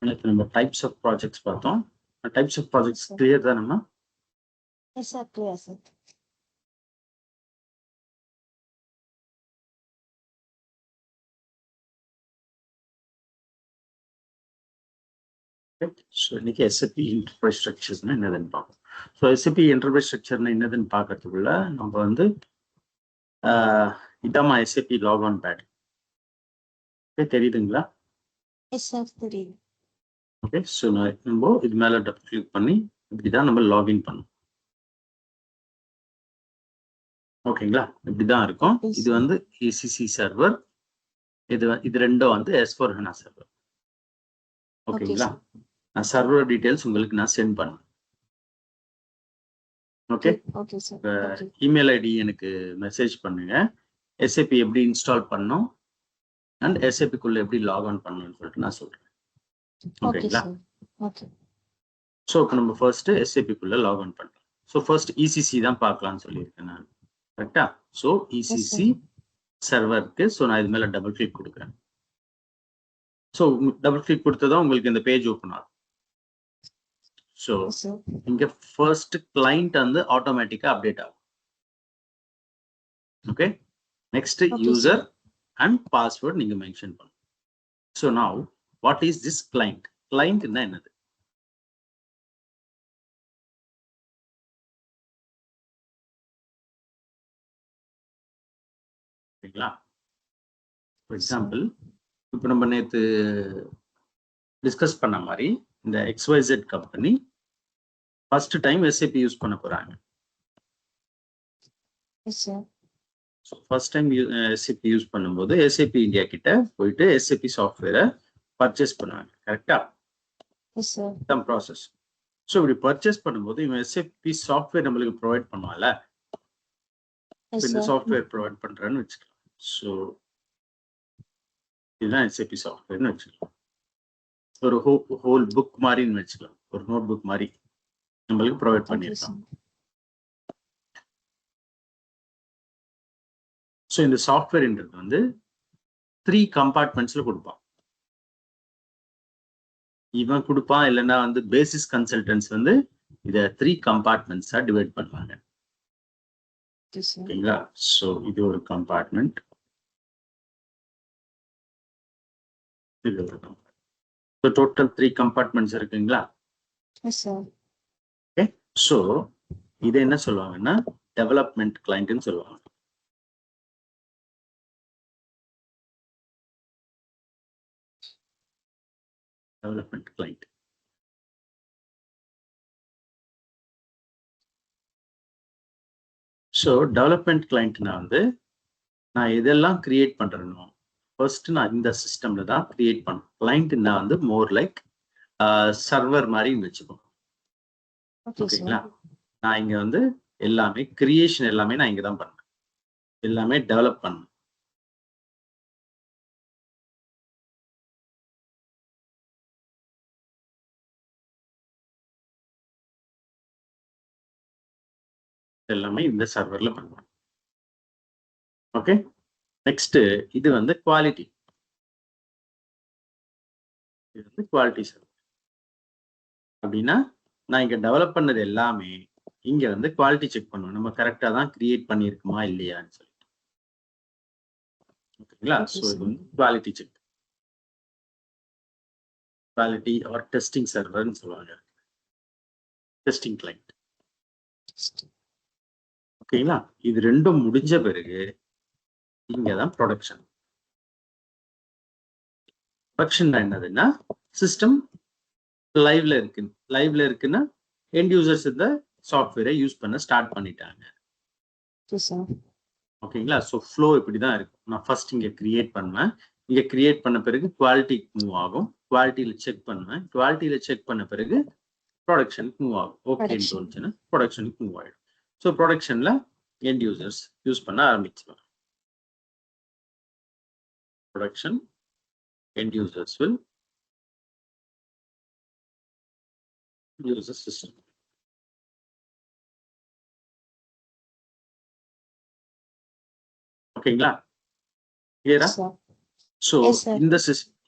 நம்ம types of projects பார்த்தோம். Types of projects clear தானம்மா? Yes, sir. Clear, sir. So இன்னைக்கு எஸ்ஏபி என்டர்பிரைஸ் ஸ்ட்ரக்சர்ஸ்னா என்னதுன்னு பார்ப்போம். ஸோ எஸ்ஏபி என்டர்பிரைஸ் ஸ்ட்ரக்சர்னா என்னதுன்னு பார்க்கறதுக்குள்ள நம்ம வந்து இதாம்மா எஸ்ஏபி லாக்ஆன் பேட். ஓகே, தெரியுதுங்களா? Yes, sir. தெரியுது. ஓகே, ஸோ நம்ம இது மேலே டபுள் கிளிக் பண்ணி இப்படிதான் நம்ம லாகின் பண்ணணும். ஓகேங்களா? இப்படிதான் இருக்கும். இது வந்து ஏசிசி சர்வர், இது ரெண்டும் வந்து S4HANA சர்வர். ஓகேங்களா? நான் சர்வர் டீடைல்ஸ் உங்களுக்கு நான் சென்ட் பண்ணேன். Okay, okay sir. Email ID எனக்கு மெசேஜ் பண்ணுங்க. எஸ்ஏபி எப்படி இன்ஸ்டால் பண்ணணும் அண்ட் எஸ்ஏபிக்குள்ள எப்படி லாக்ஆன் பண்ணணும்னு சொல்லிட்டு நான் சொல்றேன். ஓகேங்களா? ஓகே. ஸோ இப்போ நம்ம ஃபர்ஸ்ட் எஸ்ஏபிக்குள்ள லாக்ஆன் பண்ணலாம். ஸோ ஃபர்ஸ்ட் இசிசி தான் பார்க்கலாம்னு சொல்லியிருக்கேன் நான். கரெக்டா? ஸோ இசிசி சர்வருக்கு ஸோ நான் இது மேலே டபுள் கிளிக் கொடுக்குறேன். ஸோ டபுள் கிளிக் கொடுத்ததான் உங்களுக்கு இந்த பேஜ் ஓப்பன் ஆகும். ஸோ இங்க ஃபர்ஸ்ட் கிளைண்ட் வந்து ஆட்டோமேட்டிக்கா அப்டேட் ஆகும். Okay, next user and password நீங்க மென்ஷன் பண்ணணும். So now what is this client? கிளைண்ட்னா என்னது? ஓகேங்களா? ஃபார் எக்ஸாம்பிள் இப்போ நம்ம நேற்று டிஸ்கஸ் பண்ண மாதிரி இந்த XYZ company first time SAP use பண்ண போறாங்க. So first time SAP use பண்ணும்போது எஸ்ஏபி இந்தியா கிட்ட போயிட்டு எஸ்ஏபி சாஃப்ட்வேரை பர்ச்சேஸ் பண்ணுவாங்க. கரெக்டா? Some process. ஸோ இப்படி பர்ச்சேஸ் பண்ணும்போது இவன் எஸ்ஏபி சாஃப்ட்வேர் நம்மளுக்கு ப்ரொவைட் பண்ணுவான்ல, இந்த சாஃப்ட்வேர் ப்ரொவைட் பண்றேன்னு வச்சுக்கலாம். ஸோ இதுதான் எஸ்ஏபி சாஃப்ட்வேர்னு வச்சுக்கலாம். ஒரு ஹோல் புக் மாதிரின்னு வச்சுக்கலாம், ஒரு நோட் புக் மாதிரி நம்மளுக்கு ப்ரொவைட் பண்ணியிருக்கான். ஸோ இந்த சாஃப்ட்வேர்ன்றது வந்து 3 கம்பார்ட்மெண்ட்ஸ்ல கொடுப்பான். இவன் கொடுப்பான், இல்லைன்னா வந்து பேசிஸ் கன்சல்டன்ஸ் வந்து இதை 3 கம்பார்ட்மெண்ட்ஸா டிவைட் பண்ணுவாங்க. ஓகேங்களா? ஸோ இது ஒரு கம்பார்ட்மெண்ட், இது ஒரு கம்பார்ட்மெண்ட். ஸோ டோட்டல் 3 கம்பார்ட்மெண்ட்ஸ் இருக்குங்களா? ஓகே, ஸோ இதை என்ன சொல்லுவாங்கன்னா டெவலப்மெண்ட் கிளைண்ட்னு சொல்லுவாங்க. Development client. ஸோ டெவலப்மெண்ட் கிளைண்ட்னா வந்து நான் எதெல்லாம் கிரியேட் பண்றேனோ ஃபர்ஸ்ட் நான் இந்த சிஸ்டம்ல தான் கிரியேட் பண்ணேன். கிளைண்ட்னா வந்து மோர் லைக் சர்வர் மாதிரி வச்சுக்கோங்க. ஓகேங்களா? நான் இங்க வந்து எல்லாமே கிரியேஷன் எல்லாமே நான் இங்க தான் பண்ணேன், எல்லாமே டெவலப் பண்ணேன். எல்லாமே இந்த சர்வர்ல பண்ணுவேன். ஓகே, நெக்ஸ்ட் இது வந்து குவாலிட்டி. இது வந்து குவாலிட்டி சர்வர். அப்படின்னா நான் இங்க டெவலப் பண்ணது எல்லாமே இங்க வந்து குவாலிட்டி செக் பண்ணுவேன், நம்ம கரெக்டா தான் கிரியேட் பண்ணியிருக்குமா இல்லையான்னு சொல்லிட்டு. ஓகேங்களா? ஸோ இது வந்து quality check, quality or testing சர்வர்னு சொல்லுவாங்க, டெஸ்டிங் கிளைண்ட். ஓகேங்களா? இது ரெண்டும் முடிஞ்ச பிறகு இங்கதான் ப்ரொடக்ஷன். ப்ரொடக்ஷன் என்னதுன்னா சிஸ்டம் லைவ்ல இருக்குன்னா எண்ட் யூசர்ஸ் இந்த சாஃப்ட்வேரை யூஸ் பண்ண ஸ்டார்ட் பண்ணிட்டாங்க. ஓகேங்களா? ஸோ ஃப்ளோ இப்படிதான் இருக்கும். நான் ஃபர்ஸ்ட் இங்க கிரியேட் பண்ணுவேன், இங்க கிரியேட் பண்ண பிறகு குவாலிட்டிக்கு மூவ் ஆகும், குவாலிட்டியில செக் பண்ணுவேன், குவாலிட்டியில செக் பண்ண பிறகு ப்ரொடக்ஷனுக்கு மூவ் ஆகும். ஓகேன்னு தோணுச்சுன்னா ப்ரொடக்ஷனுக்கு மூவ் ஆயிடும். ஸோ ப்ரொடக்ஷன்ல எண்ட் யூசர்ஸ் யூஸ் பண்ண ஆரம்பிச்சுவாங்க. Production end users will use the system. ஓகேங்களா? கிளியரா? ஸோ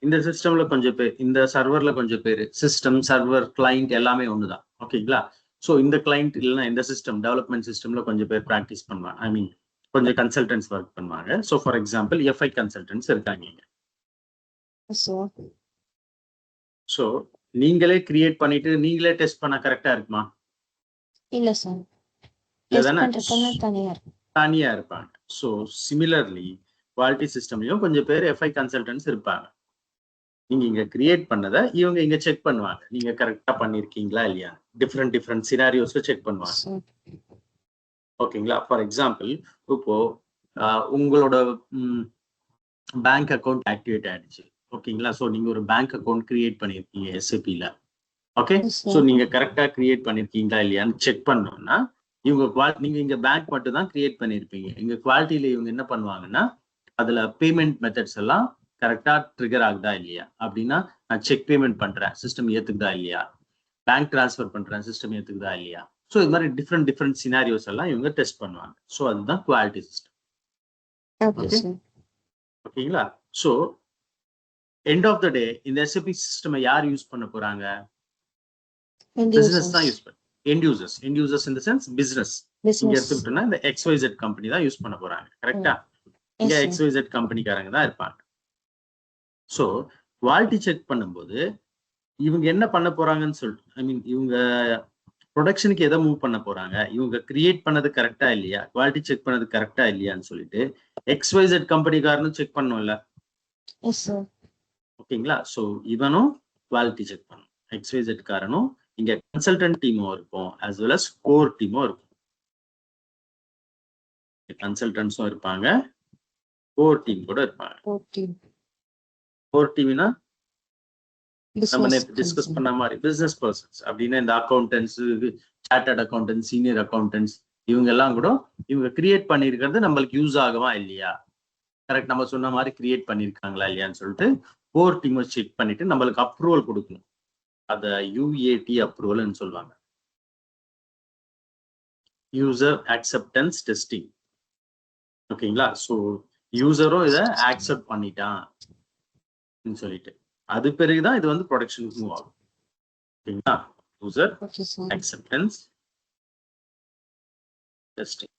இந்த சிஸ்டம்ல கொஞ்சம் பேர், இந்த சர்வர்ல கொஞ்சம் பேர், சிஸ்டம் சர்வர் கிளைண்ட் எல்லாமே ஒண்ணுதான். ஓகேங்களா? ஸோ இந்த கிளைண்ட் இல்லைன்னா இந்த சிஸ்டம் டெவலப்மெண்ட் சிஸ்டம்ல கொஞ்சம் பேர் ப்ராக்டிஸ் பண்ணுவாங்க. ஐ மீன் கொஞ்சம் கன்சல்டன்ஸ் ஒர்க் பண்ணுவாங்க. So for example FI consultants இருக்காங்க இங்க. சார் ஸோ நீங்களே கிரியேட் பண்ணிட்டு நீங்களே டெஸ்ட் பண்ண கரெக்டா இருக்குமா? இல்ல சார், இல்ல டெஸ்ட் தானே? பண்றதுக்கு தனியா இருக்கு. தனியா இருப்பாங்க. ஸோ சிமிலர்லி குவாலிட்டி சிஸ்டம்லயும் கொஞ்சம் பேர் எஃப்ஐ கன்சல்டன்ஸ் இருப்பாங்க. நீங்க இங்க கிரியேட் பண்ணதை இவங்க இங்க செக் பண்ணுவாங்க, நீங்க கரெக்டா பண்ணிருக்கீங்களா இல்லையா. டிஃப்ரெண்ட் சினாரியோஸ்ல செக் பண்ணுவாங்க. சார் ஓகேங்களா? ஃபார் எக்ஸாம்பிள் இப்போ உங்களோட பேங்க் அக்கௌண்ட் ஆக்டிவேட் ஆயிடுச்சு. ஓகேங்களா? ஸோ நீங்க ஒரு பேங்க் அக்கௌண்ட் கிரியேட் பண்ணிருக்கீங்க எஸ்ஏபில. ஓகே, ஸோ நீங்க கரெக்டா கிரியேட் பண்ணிருக்கீங்களா இல்லையான்னு செக் பண்ணோம்னா இவங்க நீங்க இங்க பேங்க் மட்டும் தான் கிரியேட் பண்ணிருப்பீங்க. இங்க குவாலிட்டியில இவங்க என்ன பண்ணுவாங்கன்னா அதுல பேமெண்ட் மெத்தட்ஸ் எல்லாம் கரெக்டா ட்ரிகர் ஆகுதா இல்லையா அப்படின்னா, நான் செக் பேமெண்ட் பண்றேன், சிஸ்டம் ஏத்துக்குதா இல்லையா, பேங்க் டிரான்ஸ்ஃபர் பண்றேன், சிஸ்டம் ஏத்துக்குதா இல்லையா. ஸோ இது மாதிரி டிஃப்ரெண்ட் சினாரியோஸ் எல்லாம் இவங்க டெஸ்ட் பண்ணுவாங்க. ஸோ அதுதான் குவாலிட்டி சிஸ்டம். Okay sir. ஓகேங்களா? ஸோ எண்ட் ஆஃப் த டே இந்த எஸ்ஏபி சிஸ்டம் யார் யூஸ் பண்ண போறாங்க? பிசினஸ் தான் யூஸ் பண்ண. End users in the sense business. இங்க எடுத்துக்கிட்டோம்னா இந்த XYZ கம்பெனி தான் யூஸ் பண்ண போறாங்க. கரெக்டா? இங்க XYZ கம்பெனிக்காரங்க தான் இருப்பாங்க. ஸோ குவாலிட்டி செக் பண்ணும்போது இவங்க என்ன பண்ண போறாங்கன்னு சொல்லிட்டு, ஐ மீன் இவங்க ப்ரொடக்ஷனுக்கு எதை மூவ் பண்ண போறாங்க, இவங்க கிரியேட் பண்ணது கரெக்டா இல்லையா, குவாலிட்டி செக் பண்ணது கரெக்டா இல்லையான்னு சொல்லிட்டு XYZ கம்பெனிக்காரனும் செக் பண்ணணும்ல. ஓகேங்களா? ஸோ இவனும் குவாலிட்டி செக் பண்ணணும். XYZ காரனும் இங்க கன்சல்டன்ட் டீமும் இருக்கும், as well as கோர் டீமும் இருக்கும். கன்சல்டன்ட்ஸும் இருப்பாங்க, கோர் டீம் கூட இருப்பாங்க. கோர் டீம்னா நம்ம நேற்று டிஸ்கஸ் பண்ண மாதிரி பிசினஸ் பர்சன்ஸ் அப்படின்னா இந்த accountants, chartered accountants, senior accountants இவங்க எல்லாம் கூட இவங்க கிரியேட் பண்ணிருக்கிறது நம்மளுக்கு யூஸ் ஆகுமா இல்லையா, கரெக்ட் நம்ம சொன்ன மாதிரி கிரியேட் பண்ணிருக்காங்களா இல்லையான்னு சொல்லிட்டு கோர் டீம் செக் பண்ணிட்டு நம்மளுக்கு அப்ரூவல் கொடுக்கணும். அத UAT அப்ரூவல்னு சொல்லுவாங்க, யூசர் அக்செப்டன்ஸ் டெஸ்டிங். ஓகேங்களா? ஸோ யூசரும் இதை ஆக்செப்ட் பண்ணிட்டான் சொல்லிட்டு அது பிறகுதான் இது வந்து ப்ரொடக்ஷனுக்கு மூவ் ஆகும். ஓகேங்களா? User acceptance testing.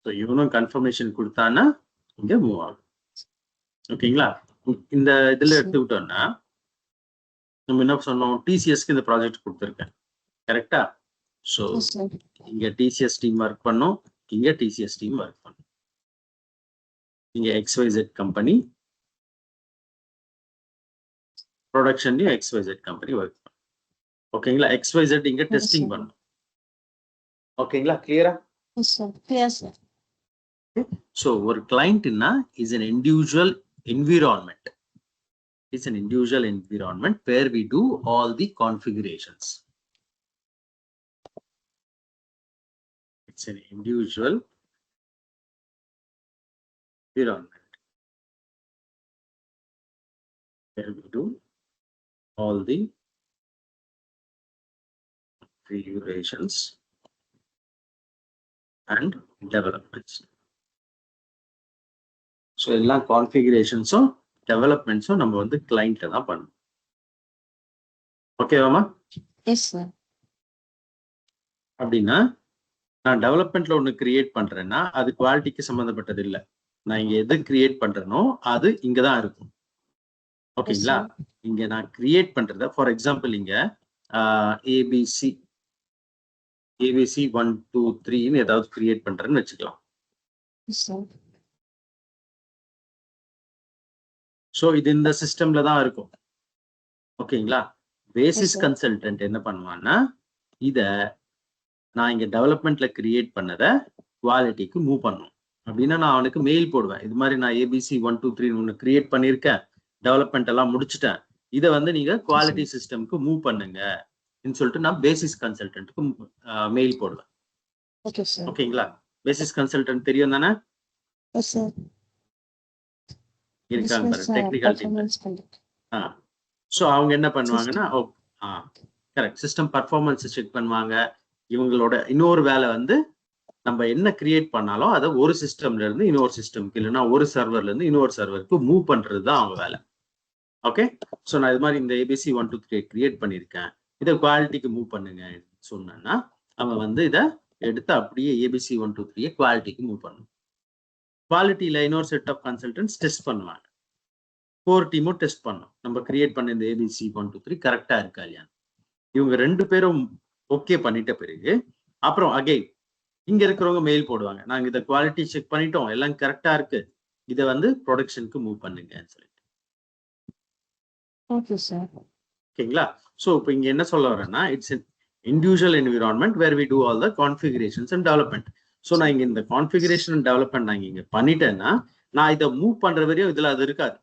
ஸோ இவனும் கன்ஃபர்மேஷன் கொடுத்தான்னா இங்க மூவ் ஆகும். ஓகேங்களா? இந்த இதுல எடுத்துக்கிட்டோம்னா நம்ம என்ன சொன்னோம், TCSக்கு இந்த ப்ராஜெக்ட் கொடுத்துருக்கேன். கரெக்டா? ஸோ இங்க TCS டீம் ஒர்க் பண்ணும், இங்க TCS டீம் ஒர்க் பண்ணும். இங்க XYZ கம்பெனி ப்ரொடக்ஷன்லயும் XYZ கம்பெனி ஒர்க் பண்ணும். ஓகேங்களா? XYZ இங்க டெஸ்டிங் பண்ணும். ஓகேங்களா? கிளியரா? ஸோ ஒரு கிளைண்ட்னா is an individual environment. It's an individual environment where we do all the configurations. It's an individual environment where we do all the configurations and developments. So எல்லா கான்ஃபிகரேஷன்ஸும் டெவலப்மெண்ட்ஸும் நம்ம வந்து கிளைண்ட்ல தான் பண்ணணும். ஓகேவாமா? Yes sir. அப்படின்னா நான் டெவலப்மெண்ட்ல ஒன்று கிரியேட் பண்றேன்னா அது குவாலிட்டிக்கு சம்மந்தப்பட்டது இல்லை. நான் இங்க எது கிரியேட் பண்றேனோ அது இங்கதான் இருக்கும். ஓகேங்களா? இங்க நான் கிரியேட் பண்றத ஃபார் எக்ஸாம்பிள் இங்க ABC 1 2 3ன்னு ஏதாவது கிரியேட் பண்றேன்னு வச்சுக்கலாம். ஸோ இது இந்த சிஸ்டம்ல தான் இருக்கும். ஓகேங்களா? பேசிஸ் கன்சல்டன்ட் என்ன பண்ணுவான்னா இத நான் இங்க டெவலப்மெண்ட்ல கிரியேட் பண்ணதை குவாலிட்டிக்கு மூவ் பண்ணணும். அப்படின்னா நான் அவனுக்கு மெயில் போடுவேன், இது மாதிரி நான் ABC 1 2 3 ஒன்று கிரியேட் பண்ணியிருக்கேன், டெவலப்மெண்ட் எல்லாம் முடிச்சுட்டேன், இதை வந்து நீங்க குவாலிட்டி சிஸ்டம்க்கு மூவ் பண்ணுங்க சொல்லிட்டு நான் பேசிஸ் கன்சல்டன்ட்க்கு மெயில் போடுவேன். ஓகேங்களா? பேசிஸ் கன்சல்டன்ட் தெரியும் தானே? இருக்காங்க பாருங்க, டெக்னிக்கல் டீம். ஸோ அவங்க என்ன பண்ணுவாங்கன்னா கரெக்ட் சிஸ்டம் பர்ஃபார்மன்ஸ் செக் பண்ணுவாங்க. இவங்களோட இன்னொரு வேலை வந்து நம்ம என்ன கிரியேட் பண்ணாலும் அதை ஒரு சிஸ்டம்ல இருந்து இன்னொரு சிஸ்டம்க்கு இல்லைன்னா ஒரு சர்வர்ல இருந்து இன்னொரு சர்வருக்கு மூவ் பண்றது தான் அவங்க வேலை. ஓகே, ஸோ நான் இது மாதிரி இந்த ஏபிசி 1 2 3 கிரியேட் பண்ணியிருக்கேன், இதை குவாலிட்டிக்கு மூவ் பண்ணுங்க சொன்னேன்னா அவன் வந்து இதை எடுத்து அப்படியே ஏபிசி 1 2 3 குவாலிட்டிக்கு மூவ் பண்ணும். குவாலிட்டியில இன்னொரு செட் ஆஃப் கன்சல்டன்ட்ஸ் டெஸ்ட் பண்ணுவாங்க, 4 டீமும் டெஸ்ட் பண்ணும் நம்ம கிரியேட் பண்ண இந்த ஏபிசி 1 2 3 கரெக்டா இருக்கா இல்லையா. இவங்க 2 பேரும் ஓகே பண்ணிட்ட பிறகு அப்புறம் அகைன் இங்க இருக்கிறவங்க மெயில் போடுவாங்க, நாங்க இதை குவாலிட்டி செக் பண்ணிட்டோம், எல்லாம் கரெக்டா இருக்கு, இதை வந்து ப்ரொடக்ஷனுக்கு மூவ் பண்ணுங்கன்னு சொல்லிட்டு. Okay sir. ஓகேங்களா. ஸோ இப்போ இங்க என்ன சொல்ல வரேன்னா, it's individual environment where we do all the configurations and development. So நான் இங்க இந்த கான்ஃபிகரேஷன் அண்ட் டெவலப்மெண்ட் நான் இங்க பண்ணிட்டேன்னா நான் இதை மூவ் பண்ற வரையும் இதுல அது இருக்காது.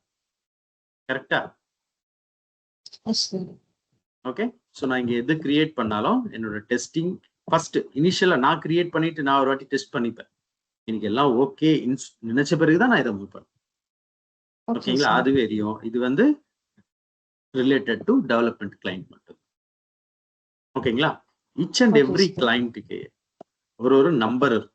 கரெக்டா? ஓகே, ஸோ நான் இங்க எது கிரியேட் பண்ணாலும் என்னோட டெஸ்டிங் ஃபர்ஸ்ட் இனிஷியலா நான் கிரியேட் பண்ணிட்டு நான் ஒரு வாட்டி டெஸ்ட் பண்ணிப்பேன், எனக்கு எல்லாம் ஓகே நினைச்ச பிறகுதான் நான் இதை மூவ் பண்ணேன். ஓகேங்களா, அது வரையும் இது வந்து ரிலேட்டட் டு டெவலப்மெண்ட் கிளைண்ட் மட்டும். ஓகேங்களா, ஈச் அண்ட் எவ்ரி கிளைண்ட்டுக்கு ஒரு நம்பர் இருக்கும்.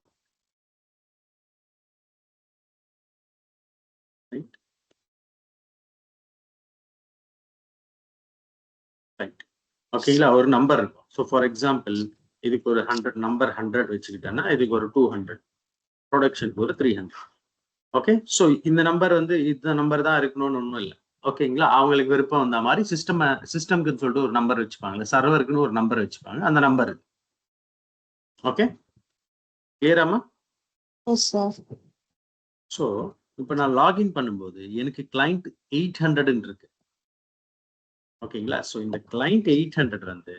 ஓகேங்களா, ஒரு நம்பர் இருக்கும். ஸோ ஃபார் எக்ஸாம்பிள் இதுக்கு ஒரு 100 நம்பர் 100 வச்சுக்கிட்டேன்னா இதுக்கு ஒரு 200, ப்ரொடக்ஷனுக்கு ஒரு 300. ஓகே, ஸோ இந்த நம்பர் வந்து இந்த நம்பர் தான் இருக்கணும்னு ஒன்றும் இல்லை. ஓகேங்களா, அவங்களுக்கு விருப்பம் வந்த மாதிரி சிஸ்டம்க்கு சொல்லிட்டு ஒரு நம்பர் வச்சுப்பாங்க, சர்வருக்குன்னு ஒரு நம்பர் வச்சுப்பாங்க, அந்த நம்பர் இருக்கு. ஓகே, கிளியராமா? ஸோ இப்போ நான் லாகின் பண்ணும்போது எனக்கு கிளைண்ட் 800 இருக்கு. ஓகேங்களா, ஸோ இந்த கிளைண்ட் 800 வந்து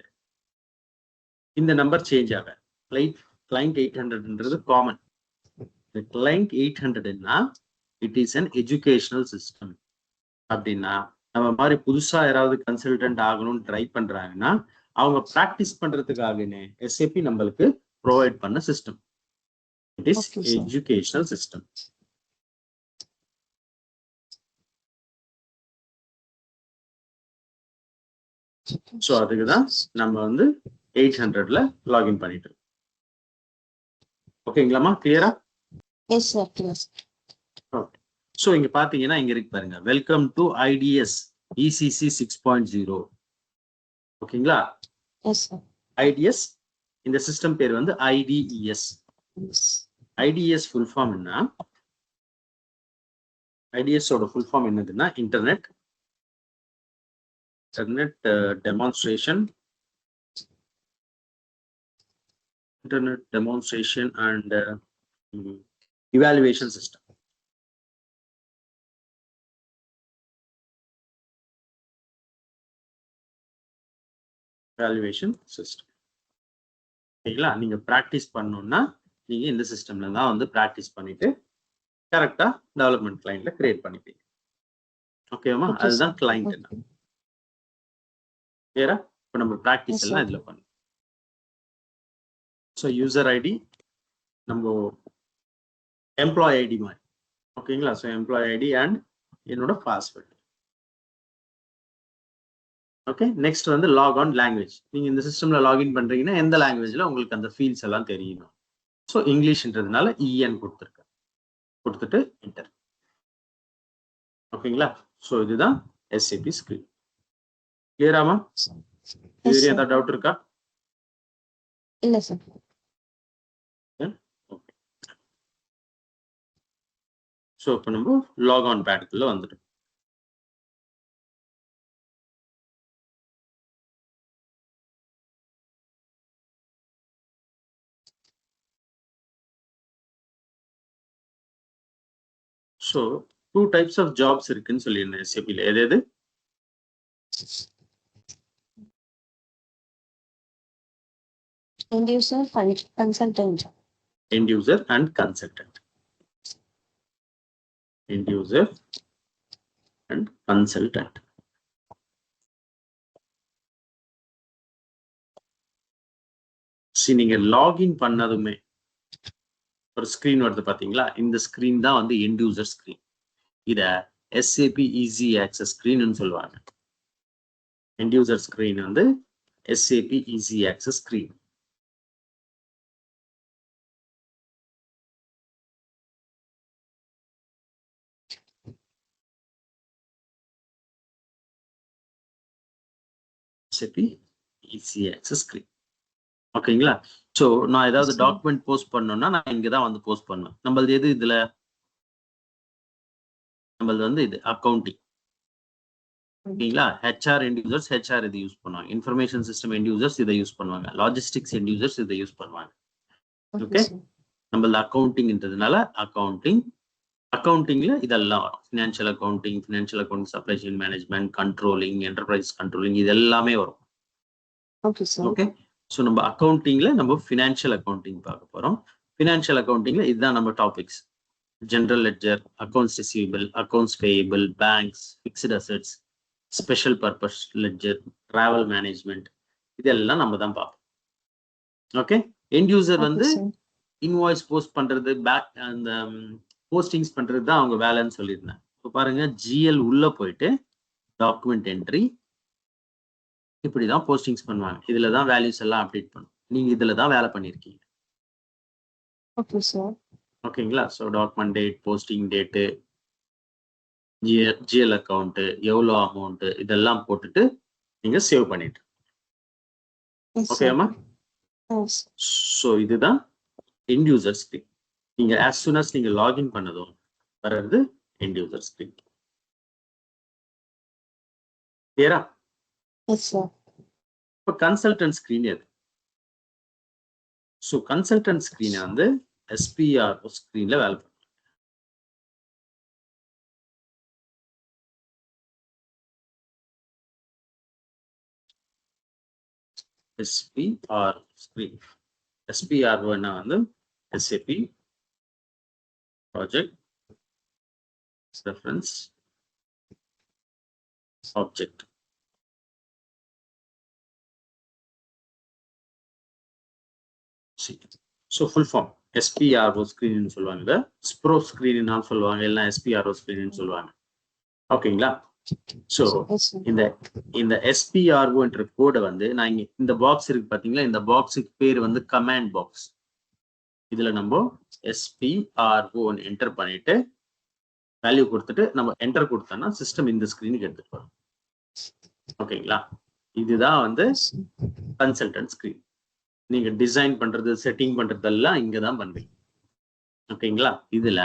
இந்த நம்பர் சேஞ்ச் ஆகும். கிளைண்ட் 800ன்றது காமன். இந்த கிளைண்ட் 800ன்னா it is an educational system. அப்படின்னா நம்ம மாதிரி புதுசா யாராவது கன்சல்டன்ட் ஆகணும்னு ட்ரை பண்றாங்கன்னா அவங்க பிராக்டிஸ் பண்றதுக்காகனே எஸ்ஏபி நம்மளுக்கு ப்ரொவைட் பண்ண system. It is educational system. So அதுக்குதான் நம்ம வந்து 800ல லாகின் பண்ணிட்டு இருக்கோம். ஓகேங்களாமா, கிளியரா? Yes sir, clear. Okay, so இங்க பாத்தீங்கன்னா இங்க இருக்கு பாருங்க, வெல்கம் டு ஐடிஎஸ் இசிசி 6.0. ஓகேங்களா, ஐடிஎஸ் இந்த சிஸ்டம் பேர் வந்து ஐடிஇஎஸ். ஐடிஎஸ் ஃபுல் ஃபார்ம் என்ன? ஐடிஎஸ் ஓட ஃபுல் ஃபார்ம் என்னதுன்னா internet demonstration and evaluation system. சரிங்களா, நீங்க பிராக்டிஸ் பண்ணணும்னா நீங்க இந்த சிஸ்டம்ல தான் வந்து பிராக்டிஸ் பண்ணிட்டு கரெக்டா டெவலப்மெண்ட் கிளைண்ட்ல கிரியேட் பண்ணிப்பீங்க. ஓகேவா, அதுதான் கிளைண்ட். என்ன கிளியரா? இப்போ நம்ம பிராக்டிஸ் எல்லாம் இதுல பண்ணணும். ஸோ யூசர் ஐடி நம்ம எம்ப்ளாய் ஐடி மாதிரி. ஓகேங்களா, ஸோ எம்ப்ளாய் ஐடி அண்ட் என்னோட பாஸ்வேர்ட். ஓகே, நெக்ஸ்ட் வந்து லாக் ஆன் லாங்குவேஜ். நீங்க இந்த சிஸ்டம்ல லாகின் பண்றீங்கன்னா எந்த லாங்குவேஜ்ல உங்களுக்கு அந்த ஃபீல்ட்ஸ் எல்லாம் தெரியணும். ஸோ இங்கிலீஷ்ன்றதுனால இஎன் கொடுத்துருக்கேன், கொடுத்துட்டு என்டர். ஓகேங்களா, ஸோ இதுதான் எஸ்ஏபி ஸ்கிரீன். கிளியராமா? இது ஏதாவது டவுட் இருக்கா? இல்ல சார். ஓகே, ஸோ இப்போ நம்ம லாக் ஆன் பேடுக்குள்ள வந்துடும். ஸோ 2 types of jobs இருக்குன்னு சொல்லியிருந்தேன் எஸ்ஏபியில். எது? End user and consultant. End user and consultant. End user and consultant. நீங்க லாகின் பண்ணதுமே ஒரு ஸ்கிரீன் வருது பாத்தீங்களா, இந்த ஸ்கிரீன் தான் வந்து எண்ட் யூசர் ஸ்கிரீன். இத எஸ்ஏபி ஈஸி ஆக்சஸ் ஸ்கிரீன் சொல்லுவாங்க. எண்ட் யூசர் ஸ்கிரீன் வந்து SAP easy access screen. SAP easy access screen. ஓகேங்களா? ஸோ நான் ஏதாவது Yes, sir. டாக்குமெண்ட் போஸ்ட் பண்ணணும்னா நான் இங்கே தான் வந்து போஸ்ட் பண்ணுவேன். நம்மளது எது இதுல? நம்மளது வந்து இது அக்கௌண்டிங். ஓகேங்களா? HR end users HR இதை யூஸ் பண்ணுவாங்க. இன்ஃபர்மேஷன் சிஸ்டம் end users இதை யூஸ் பண்ணுவாங்க. லாஜிஸ்டிக்ஸ் end users இதை யூஸ் பண்ணுவாங்க. Okay, okay? sir. நம்மளது அக்கௌண்டிங்ன்றதுனால அக்கௌண்டிங்ல இதெல்லாம் வரும். Financial accounting, supply chain management, controlling, enterprise controlling, இது எல்லாமே வரும். Okay, sir. ஓகே? ஸோ நம்ம அக்கௌண்டிங்ல நம்ம ஃபினான்ஷியல் அக்கௌண்டிங் பார்க்க போறோம். ஃபினான்ஷியல் அக்கௌண்டிங்ல இதுதான் நம்ம topics. General ledger, accounts receivable, accounts payable, banks, fixed assets, special purpose ledger, travel management, இதெல்லாம் நம்ம தான் பார்ப்போம். ஓகே? எண்ட் யூசர் Okay, வந்து sir. இன்வாய்ஸ் போஸ்ட் பண்றது, அந்த போஸ்டிங்ஸ் பண்றது தான் அவங்க வேலைன்னு சொல்லியிருந்தேன். இப்போ பாருங்க, GL உள்ள போயிட்டு டாக்குமெண்ட் என்ட்ரி, இப்படிதான் போஸ்டிங்ஸ் பண்ணுவாங்க. இதுல தான் வேல்யூஸ் எல்லாம் அப்டேட் பண்ணும். நீங்க இதுல தான் வேலை பண்ணிருக்கீங்க. Okay, sir. ஓகேங்களா? So document date, posting date, GL account, எவ்வளோ அமௌண்ட், இதெல்லாம் போட்டுட்டு நீங்க சேவ் பண்ணிட்டு. Yes, sir. ஓகேமா? Yes. ஸோ இதுதான் எண்ட் யூசர் ஸ்கிரீன். நீங்க as soon as நீங்க லாகின் பண்ணதும் வர்றது எண்ட் யூசர் ஸ்கிரீன். கிளியரா? Yes, sir. இப்போ கன்சல்டன்ட் ஸ்கிரீன் எது? ஸோ கன்சல்டன்ட் ஸ்கிரீனை வந்து SPRO ஸ்கிரீன்ல வேலை பண்ணும். SPRO screen. SPRO என்ன வந்து SAP project reference object. So full form SPRO screen சொல்லுவாங்க, ஸ்ப்ரோ ஸ்கிரீன் சொல்லுவாங்க, இல்லை SPRO ஸ்கிரீன் சொல்லுவாங்க. ஓகேங்களா? So Yes, sir. இந்த SPRO என்ற கோடை வந்து நான் இங்க இந்த பாக்ஸ் இருக்கு பாத்தீங்களா, இந்த பாக்ஸுக்கு பேர் வந்து கமாண்ட் பாக்ஸ். இதுல நம்ம SPRO என்டர் பண்ணிட்டு வேல்யூ கொடுத்துட்டு நம்ம என்டர் கொடுத்தோம்னா சிஸ்டம் இந்த ஸ்கிரீனுக்கு எடுத்துட்டு வரும். ஓகேங்களா? இதுதான் வந்து Yes, sir. Consultant screen. நீங்க டிசைன் பண்றது, செட்டிங் பண்றதெல்லாம் இங்க தான் பண்ணுவீங்க. ஓகேங்களா? இதுல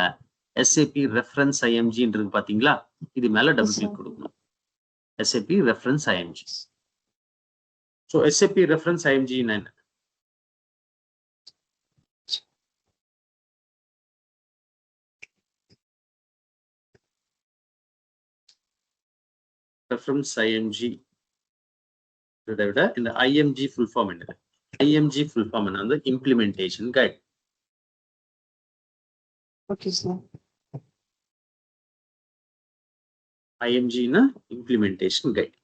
SAP ரெஃபரன்ஸ் IMG இருக்கு பாத்தீங்களா, இது மேல டபுள் கிளிக் கொடுக்கணும். SAP reference IMG. So SAP reference IMG என்ன? ரெஃபரன்ஸ் IMG இதை விட இந்த IMG ஃபுல் ஃபார்ம் என்னது? IMG ஃபுல் ஃபார்ம் என்ன வந்து இம்ப்ளிமெண்டேஷன் கைட். Okay, sir. IMG-னா இம்ப்ளிமெண்டேஷன் கைட்.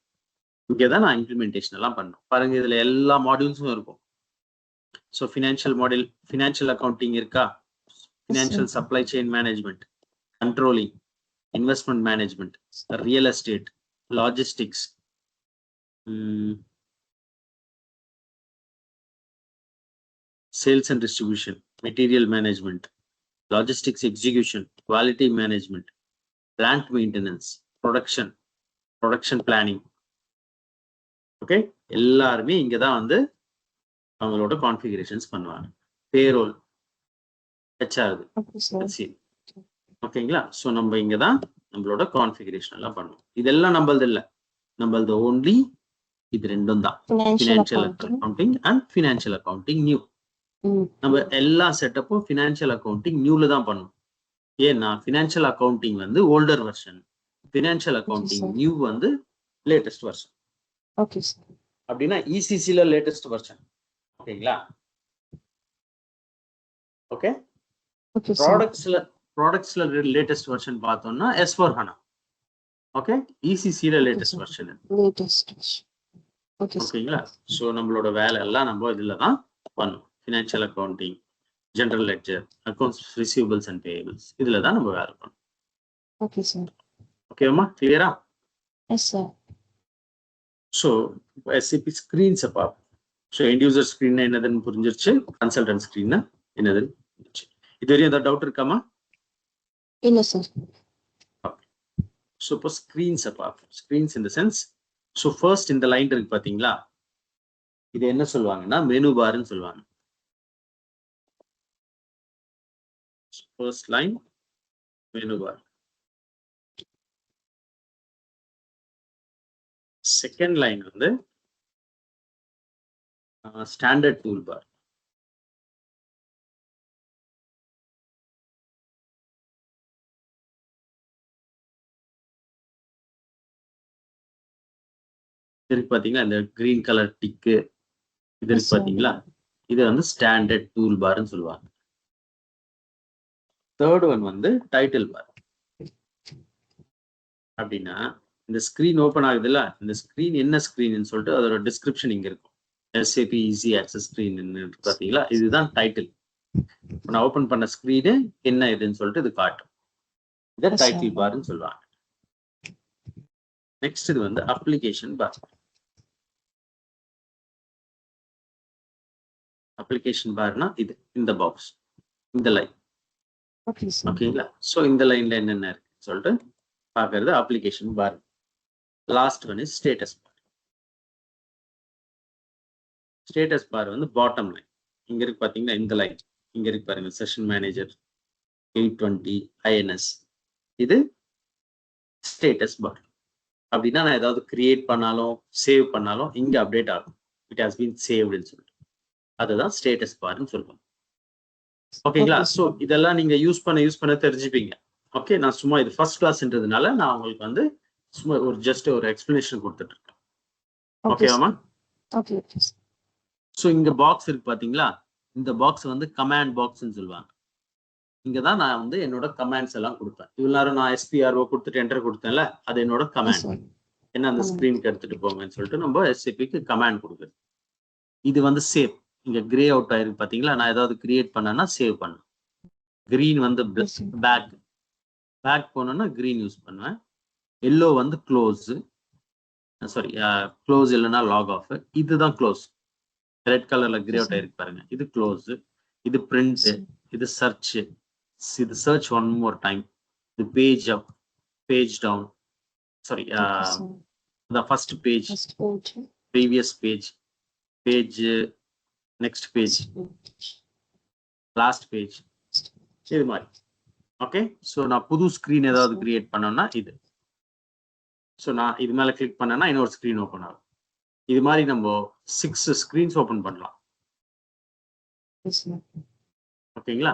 இங்கே தான் நான் இம்ப்ளிமெண்டேஷன் எல்லாம் பண்ணணும். பாருங்க, இதுல எல்லா மாடியூல்ஸும் இருக்கும். So financial model, financial accounting இருக்கா, financial supply chain management, controlling, investment management, real estate, logistics, sales and distribution, material management, logistics execution, quality management, plant maintenance, production planning. Okay? எல்லாருமே இங்க தான் வந்து அவங்களோட கான்ஃபிகரேஷன்ஸ் பண்ணுவாங்க. Payroll, HR, Okay, sir. ஓகேங்களா? So நம்ம இங்க தான் நம்மளோட கான்ஃபிகரேஷன் எல்லாம் பண்ணுவோம். இதெல்லாம் நம்மளது இல்லை, நம்மளது ஓன்லி இது ரெண்டும் தான், Financial financial accounting. Accounting and financial accounting new. நம்ம எல்லா செட்டப்பும் ஃபினான்ஷியல் அக்கௌண்டிங் நியூல தான் பண்ணுவோம். ஏன்னா ஃபினான்ஷியல் அக்கௌண்டிங் வந்து older version, financial accounting new வந்து லேட்டஸ்ட் வெர்ஷன். Okay, sir. அப்படின்னா ECC-ல லேட்டஸ்ட் வெர்ஷன். ஓகேங்களா? ஓகே? Okay, sir. ப்ராடக்ட்ஸ்ல லேட்டஸ்ட் வெர்ஷன் பார்த்தோம்னா S/4HANA. ஓகே? ECC-ல latest version. Latest. Okay, sir. ஓகேங்களா? ஸோ நம்மளோட வேலை எல்லாம் நம்ம இதுல தான் பண்ணுவோம். Financial accounting, general ledger, accounts receivables and payables, இதுல தான் நம்ம வேலை பண்ணுவோம். Okay, sir. ஓகேவா? கிளியரா? Yes, sir. ஸோ SAP ஸ்கிரீன்ஸை பார்ப்போம். ஸோ எண்ட் யூசர் ஸ்கிரீன் என்னதுன்னு புரிஞ்சிருச்சு, கன்சல்டன்ட் ஸ்கிரீன் என்னதுன்னு புரிஞ்சிருச்சு. இது வரையும் ஏதாவது டவுட் இருக்காமா? இல்ல, sir. ஓகே. ஸோ இப்போ ஸ்கிரீன்ஸை பார்ப்போம். Screens in the sense so first இந்த லைன் இருக்கு பாத்தீங்களா, இது என்ன சொல்லுவாங்கன்னா மெனு பார்னு சொல்லுவாங்க. First line menu bar. Second line வந்து ஸ்டாண்டர்ட் டூல் பார். இருக்கு பாத்தீங்களா, இந்த கிரீன் கலர் டிக்கு இது இருக்கு பாத்தீங்களா, இது வந்து ஸ்டாண்டர்ட் டூல் பார்னு சொல்லுவாங்க. தேர்ட் ஒன் வந்து டைட்டில் பார். அப்படின்னா இந்த ஸ்கிரீன் ஓபன் ஆகுதுல்ல, இந்த ஸ்கிரீன் என்ன ஸ்கிரீன் சொல்லிட்டு அதோட டிஸ்கிரிப்ஷன் இங்க இருக்கும். SAP ஈஸி ஆக்சஸ் ஸ்கிரீன் பாத்தீங்களா, இதுதான் டைட்டில். நான் ஓபன் பண்ண ஸ்கிரீனு என்ன இதுன்னு சொல்லிட்டு இது காட்டும். இதை டைட்டில் பார்னு சொல்லுவாங்க. நெக்ஸ்ட் இது வந்து அப்ளிகேஷன் பார். அப்ளிகேஷன் பார்னா இது இந்த பாக்ஸ், இந்த லைன். ஓகேங்களா, சோ இந்த லைன்ல என்னென்ன இருக்கு சொல்லிட்டு பாக்குறது application bar. Last one is status bar. Status bar வந்து பாட்டம் லைன். இங்க இருக்கு பாத்தீங்கன்னா இந்த லைன், இங்க இருக்கு பாருங்க செஷன் மேனேஜர் 820 INS, இது ஸ்டேட்டஸ் பார். அப்படின்னா நான் ஏதாவது கிரியேட் பண்ணாலும் சேவ் பண்ணாலும் இங்க அப்டேட் ஆகும், இட் ஹாஸ் பீன் சேவ்டுன்னு சொல்லிட்டு. அதுதான் ஸ்டேட்டஸ் பார்னு சொல்லுவாங்க. ஓகேங்களா, சோ இதெல்லாம் நீங்க யூஸ் பண்ண தெரிஞ்சுப்பீங்க. ஓகே, நான் சும்மா இது ஃபர்ஸ்ட் கிளாஸ்ன்றதுனால நான் உங்களுக்கு வந்து சும்மா ஒரு ஜஸ்ட் ஒரு எக்ஸ்பிளனேஷன் கொடுத்துட்டு இருக்கேன். ஓகேவாமா? ஓகே. சோ இங்க பாக்ஸ் இருக்கு பாத்தீங்களா, இந்த பாக்ஸ் வந்து கமாண்ட் பாக்ஸ்ன்னு சொல்லுவாங்க. இங்கதான் நான் வந்து என்னோட கமாண்ட்ஸ் எல்லாம் கொடுப்பேன். இவ்வளவு நேரம் நான் SPRO கொடுத்துட்டு என்டர் கொடுத்தேன்ல, அது என்னோட கமாண்ட். என்ன அந்த ஸ்கிரீனுக்கு எடுத்துட்டு போங்கன்னு சொல்லிட்டு நம்ம SAPக்கு கமாண்ட் கொடுக்குறது. இது வந்து சேவ். இங்க கிரே அவுட் ஆயிருக்கு பாத்தீங்களா, நான் ஏதாவது கிரியேட் பண்ணேன்னா சேவ் பண்ணேன். கிரீன் வந்து பேக் போனோம்னா கிரீன் யூஸ் பண்ணுவேன். எல்லோ வந்து க்ளோஸ், சாரி க்ளோஸ் இல்லைன்னா லாக் ஆஃப். இதுதான் க்ளோஸ். ரெட் கலர்ல கிரே அவுட் ஆயிருக்கு பாருங்க, இது க்ளோஸ். இது பிரிண்ட், இது சர்ச், இது சர்ச் ஒன் மோர் டைம், இது page up, page down, sorry the first page, previous page, page next page, last page, இது மாதிரி. ஓகே, ஸோ நான் புது ஸ்கிரீன் ஏதாவது கிரியேட் பண்ணோம்னா இது. ஸோ நான் இது மேல கிளிக் பண்ணேன்னா இன்னொரு ஸ்கிரீன் ஓப்பன் ஆகும். இது மாதிரி நம்ம 6 ஸ்கிரீன்ஸ் ஓப்பன் பண்ணலாம். ஓகேங்களா,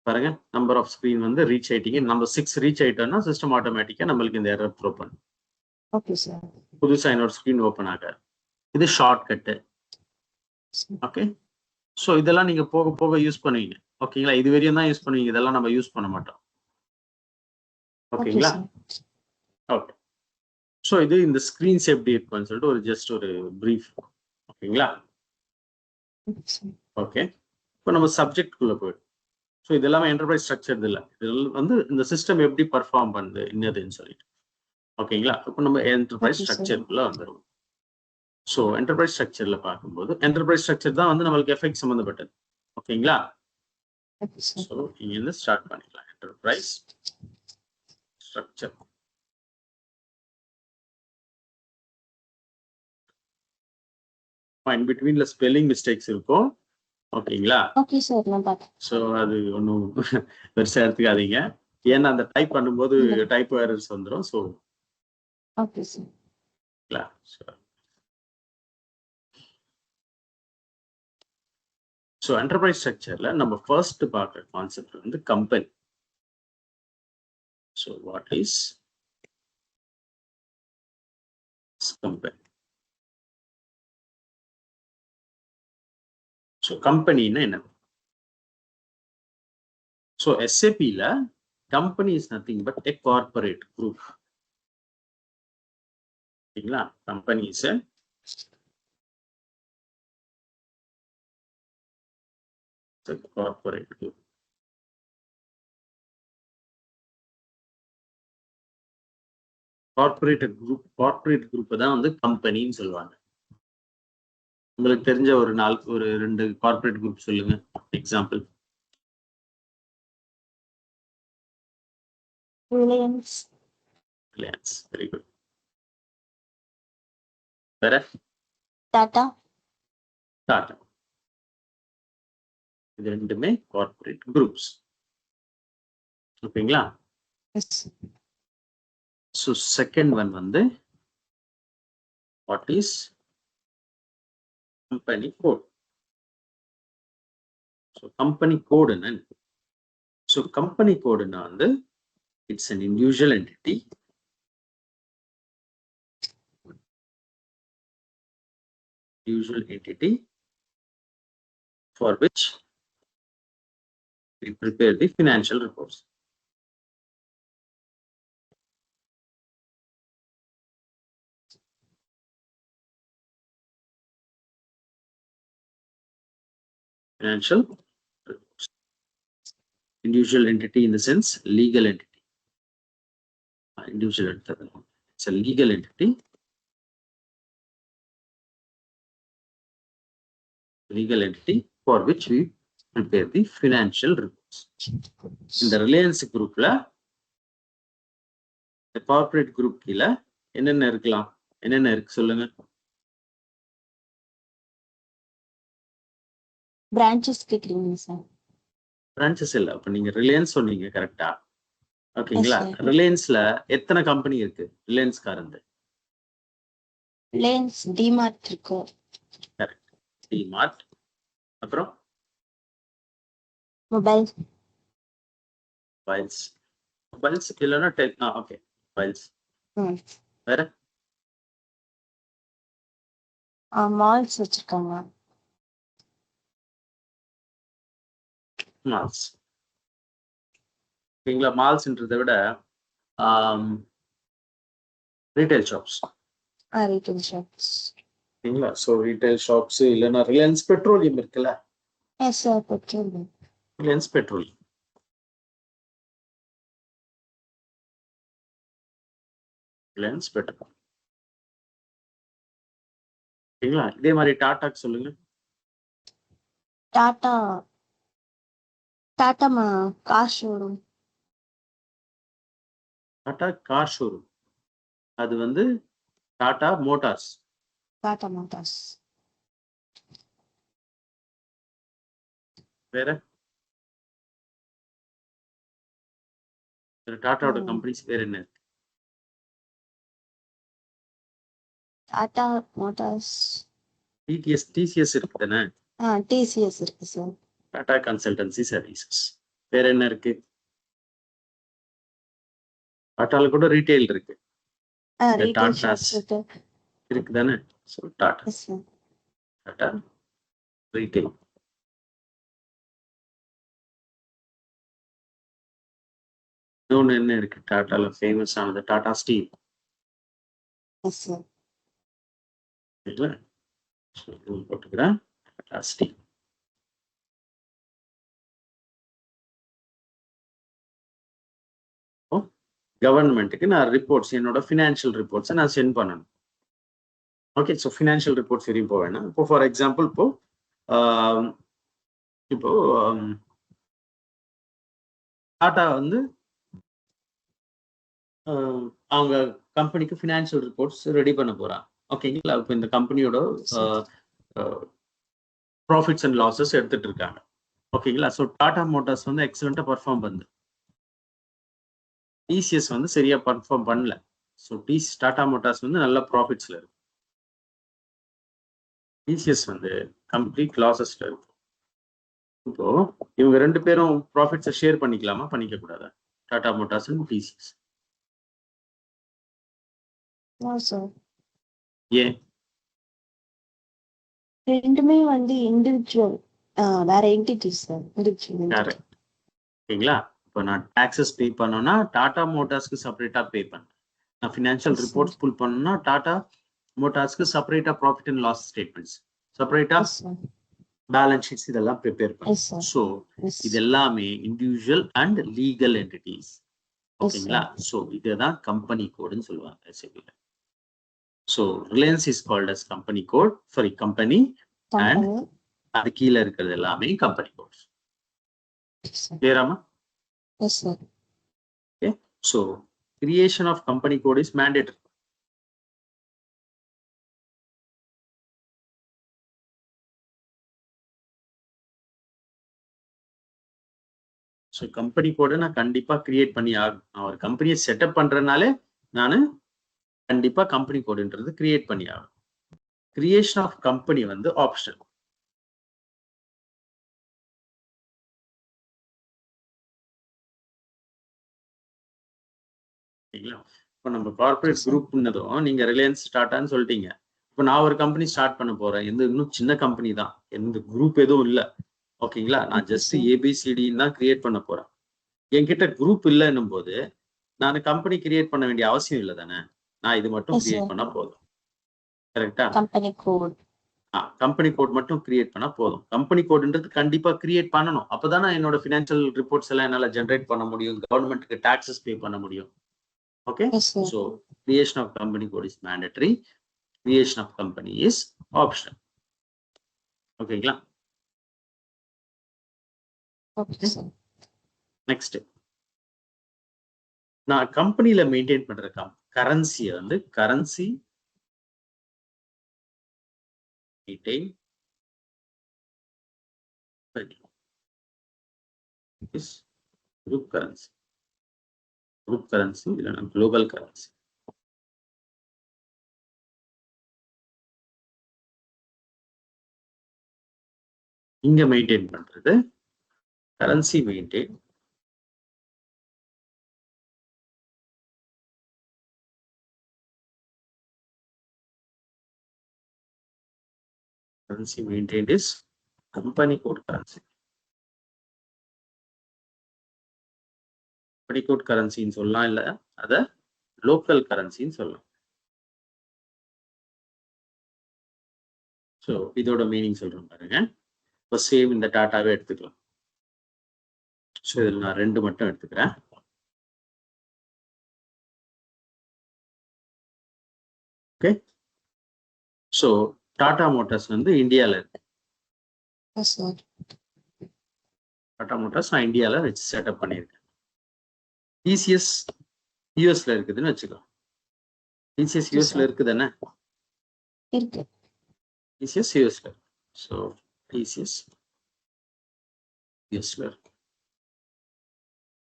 பாருங்க நம்பர் ஆஃப் ஸ்கிரீன் வந்து ரீச் ஆயிட்டீங்க. நம்ம 6 ரீச் ஆயிட்டோம்னா சிஸ்டம் ஆட்டோமேட்டிக்கா நம்மளுக்கு இந்த எரர் த்ரோ பண்ணும். Okay sir. புதுசா இன்னொரு ஸ்கிரீன் ஓப்பன் ஆகாது. இது ஷார்ட் கட்டு. ஓகே, ஸோ இதெல்லாம் நீங்க போக போக யூஸ் பண்ணுவீங்க. ஓகேங்களா, இது வரையும் தான் யூஸ் பண்ணுவீங்க, இதெல்லாம் நம்ம யூஸ் பண்ண மாட்டோம். ஓகேங்களா, ஓகே. ஸோ இது இந்த ஸ்கிரீன்ஸ் எப்படி இருக்குன்னு சொல்லிட்டு ஒரு ஜஸ்ட் ஒரு பிரீஃப். ஓகேங்களா, ஓகே. இப்போ நம்ம சப்ஜெக்ட் குள்ள போயிடும். ஸோ இது எல்லாமே என்டர்பிரைஸ் ஸ்ட்ரக்சர் இல்லை, இதெல்லாம் வந்து இந்த சிஸ்டம் எப்படி பர்ஃபார்ம் பண்ணுது என்னதுன்னு சொல்லிட்டு. ஓகேங்களா, இப்போ நம்ம என்டர்பிரைஸ் ஸ்ட்ரக்சருக்குள்ள வந்துடும். ஸோ என்டர்பிரைஸ் ஸ்ட்ரக்சர்ல பார்க்கும்போது என்டர்பிரைஸ் ஸ்ட்ரக்சர் தான் வந்து நம்மளுக்கு எஃபெக்ட் சம்மந்தப்பட்டது. ஓகேங்களா, ஸோ இங்கிருந்து ஸ்டார்ட் பண்ணிக்கலாம். Enterprise structure. இன் பிட்வீன்ல ஸ்பெல்லிங் மிஸ்டேக்ஸ் இருக்கும். ஓகேங்களா, ஓகே சார், நான் பார்த்தேன். ஸோ அது ஒன்றும் பெருசா எடுத்துக்காதீங்க, ஏன்னா அந்த டைப் பண்ணும்போது டைப் எரர்ஸ் வந்துடும். So okay sir. So enterprise ஸ்ட்ரக்சர்ல நம்ம ஃபர்ஸ்ட் பார்க்குற கான்செப்ட் வந்து company. So what is company? So கம்பெனின்னா என்ன? ஸோ SAPல company is nothing but a corporate group. ஓகேங்களா, company is a corporate group. Corporate group தான் வந்து கம்பெனின்னு சொல்லுவாங்க. உங்களுக்கு தெரிஞ்ச ஒரு 2 கார்பரேட் குரூப் சொல்லுங்க, எக்ஸாம்பிள். ரிலையன்ஸ். Very good. வேற டாடா. டாடா. இது ரெண்டுமே கார்ப்பரேட் குரூப்ஸ். ஓகேங்களா? எஸ். ஸோ செகண்ட் ஒன் வந்து what is company code. So company கோடுன்னு, ஸோ கம்பெனி கோடுன்னா வந்து it's an individual entity. Usual entity for which we prepare the financial reports. Financial reports. Individual entity in the sense legal entity. Individual entity. It's a legal entity. Legal entity for which we prepare the financial reports. In the Reliance group la, the corporate group kila என்னென்ன இருக்கலாம்? என்னென்ன இருக்கு சொல்லுங்க. Branches கேக்குறீங்க sir? Branches இல்ல. அப்ப நீங்க Reliance சொன்னீங்க கரெக்டா? ஓகேங்களா? Yes, sir. ரிலையன்ஸ்ல எத்தனை கம்பெனி இருக்கு? ரிலையன்ஸ் காரந்து. ரிலையன்ஸ் டிமார்ட் இருக்கு. கரெக்ட். டிமார்ட். அப்புறம் மொபைல். மொபைல்ஸ். மொபைல்ஸ் இல்லைன்னா ஓகே மொபைல்ஸ். வேற மால்ஸ் வச்சிருக்காங்க. மால்ஸ். ஓகேங்களா? மால்ஸ்ன்றதை விட ரீட்டைல் ஷாப்ஸ். Retail shops. ஓகேங்களா? ஸோ ரீட்டைல் ஷாப்ஸ் இல்லைன்னா ரிலையன்ஸ் பெட்ரோலியம் இருக்குல்ல? Yes sir, petroleum. Reliance petroleum. Reliance petroleum. ஓகேங்களா? இதே மாதிரி டாடாக்கு சொல்லுங்க. Tata. Tata car showroom. Tata car showroom. அது வந்து டாடா மோட்டார்ஸ். டாடா மோட்டார்ஸ். வேற டாட்டாவோட கம்பெனிஸ் பேர் என்ன? டாடா மோட்டார்ஸ். டிசிஎஸ் இருக்கு தானே? டிசிஎஸ் இருக்கு சார். Tata consultancy services. வேற என்ன இருக்கு? டாட்டால கூட ரீட்டைல் இருக்கு. ரீட்டைல் ஷாப்ஸ் இருக்கு. இருக்கு தானே? So Tata. Yes sir. Tata retail. இன்னொன்று என்ன இருக்கு டாட்டால ஃபேமஸ் ஆனது? டாடா ஸ்டீல். Yes sir. போட்டுக்கிறேன் டாடா ஸ்டீல். கவர்மெண்ட்டுக்கு நான் ரிப்போர்ட்ஸ், என்னோட ஃபினான்ஷியல் ரிப்போர்ட்ஸை நான் சென்ட் பண்ணணும். ஓகே, ஸோ ஃபினான்ஷியல் ரிப்போர்ட்ஸ் வரையும் போக வேணாம். இப்போ ஃபார் எக்ஸாம்பிள் இப்போ டாடா வந்து அவங்க கம்பெனிக்கு ஃபினான்ஷியல் ரிப்போர்ட்ஸ் ரெடி பண்ண போறாங்க. ஓகேங்களா? இப்போ இந்த கம்பெனியோட ப்ராஃபிட்ஸ் அண்ட் லாஸஸ் எடுத்துட்டு இருக்காங்க. ஓகேங்களா? ஸோ டாடா மோட்டார்ஸ் வந்து எக்ஸலண்டா பர்ஃபார்ம் பண்ணுது. டிசிஎஸ் வந்து சரியா பர்ஃபார்ம் பண்ணல. ஸோ டாடா மோட்டார்ஸ் வந்து நல்ல ப்ராஃபிட்ஸ்ல இருக்கு. டிசிஎஸ் வந்து கம்ப்ளீட் லாஸஸ்ல இருக்கு. இப்போ இவங்க ரெண்டு பேரும் ப்ராஃபிட்ஸை ஷேர் பண்ணிக்கலாமா? பண்ணிக்க கூடாதா? Tata Motors and TCS. ஏன்? ரெண்டுமே வந்து இண்டிவிஜுவல், வேற என்டிட்டிஸ் சார். இண்டிவிஜுவல். ஓகேங்களா? இப்போ நான் டாக்ஸஸ் பே பண்ணோம்னா டாடா மோட்டார்ஸ்க்கு செப்பரேட்டா பே பண்ணேன். நான் ஃபினான்ஷியல் ரிப்போர்ட்ஸ் புல் பண்ணணும்னா டாடா மோட்டார்ஸ்க்கு செப்பரேட்டா ப்ராஃபிட் அண்ட் லாஸ் ஸ்டேட்மெண்ட்ஸ், செப்பரேட்டா பேலன்ஸ் ஷீட்ஸ் இதெல்லாம் ப்ரிப்பேர் பண்ணேன். ஸோ இது எல்லாமே இண்டிவிஜுவல் அண்ட் லீகல் என்டிட்டிஸ். ஓகேங்களா? ஸோ இதுதான் கம்பெனி கோடுன்னு சொல்லுவாங்க எஸ்ஏபில. So Reliance is called as company code, sorry company, அண்ட் அது கீழே இருக்கிறது எல்லாமே கம்பெனி கோட்ஸ். கிளியராமா? Yes, sir. Okay. So creation of company code is mandatory. So company கோடை நான் கண்டிப்பா கிரியேட் பண்ணி ஆகணும். நான் ஒரு கம்பெனியை செட்டப் பண்றதுனாலே நான் கண்டிப்பா கம்பெனி கோடுன்றது கிரியேட் பண்ணி ஆகணும். கிரியேஷன் ஆஃப் கம்பெனி வந்து ஆப்ஷனல். சரிங்களா? இப்போ நம்ம கார்பரேட் குரூப்னதும் நீங்க ரிலையன்ஸ் டாட்டான்னு சொல்லிட்டீங்க. இப்போ நான் ஒரு கம்பெனி ஸ்டார்ட் பண்ண போறேன். இன்னும் சின்ன கம்பெனி தான், எந்த குரூப் எதுவும் இல்லை. ஓகேங்களா? நான் ஜஸ்ட் ஏபிசிடின்னு தான் கிரியேட் பண்ண போறேன். என்கிட்ட குரூப் இல்லைன்னும் போது நான் கம்பெனி கிரியேட் பண்ண வேண்டிய அவசியம் இல்லை தானே. நான் இது மட்டும் கிரியேட் பண்ணா போதும். கரெக்டா? கம்பெனி கோட் கம்பெனி கோட் மட்டும் கிரியேட் பண்ணா போதும். கம்பெனி கோட்ன்றது கண்டிப்பா கிரியேட் பண்ணணும். அப்பதானே என்னோட ஃபினான்ஷியல் ரிப்போர்ட்ஸ் எல்லாம் என்னால ஜென்ரேட் பண்ண முடியும், கவர்மெண்ட்டுக்கு டாக்ஸஸ் பே பண்ண முடியும். Okay, so creation of company code is mandatory, creation of company is optional. ஓகேங்களா? நெக்ஸ்ட், நான் கம்பெனில மெயின்டைன் பண்ற கரன்சியை வந்து currency maintain is group currency. Group currency இல்லைன்னா global currency. இங்க மெயின்டைன் பண்றது currency maintain currency maintained is company code currency. company code currency ன்னு சொல்லலாம், இல்ல அத local currency ன்னு சொல்லலாம். ஸோ இதோட மீனிங் சொல்றேன் பாருங்க. இப்போ சேம் இந்த டாட்டாவே எடுத்துக்கலாம். ஸோ இதில் நான் 2 மட்டும் எடுத்துக்கிறேன். ஓகே, ஸோ டாடா மோட்டார்ஸ் வந்து இந்தியாவில் இருக்கு. டாடா மோட்டார்ஸ் நான் இந்தியாவில் வச்சு செட்டப் பண்ணியிருக்கேன். டிசிஎஸ் யூஎஸ்ல இருக்குதுன்னு வச்சுக்கலாம். டிசிஎஸ் யூஎஸ்ல இருக்குதானே? இருக்கு. டிசிஎஸ் யூஎஸ்ல. ஸோ டிசிஎஸ் யூஎஸ்ல இருக்கு.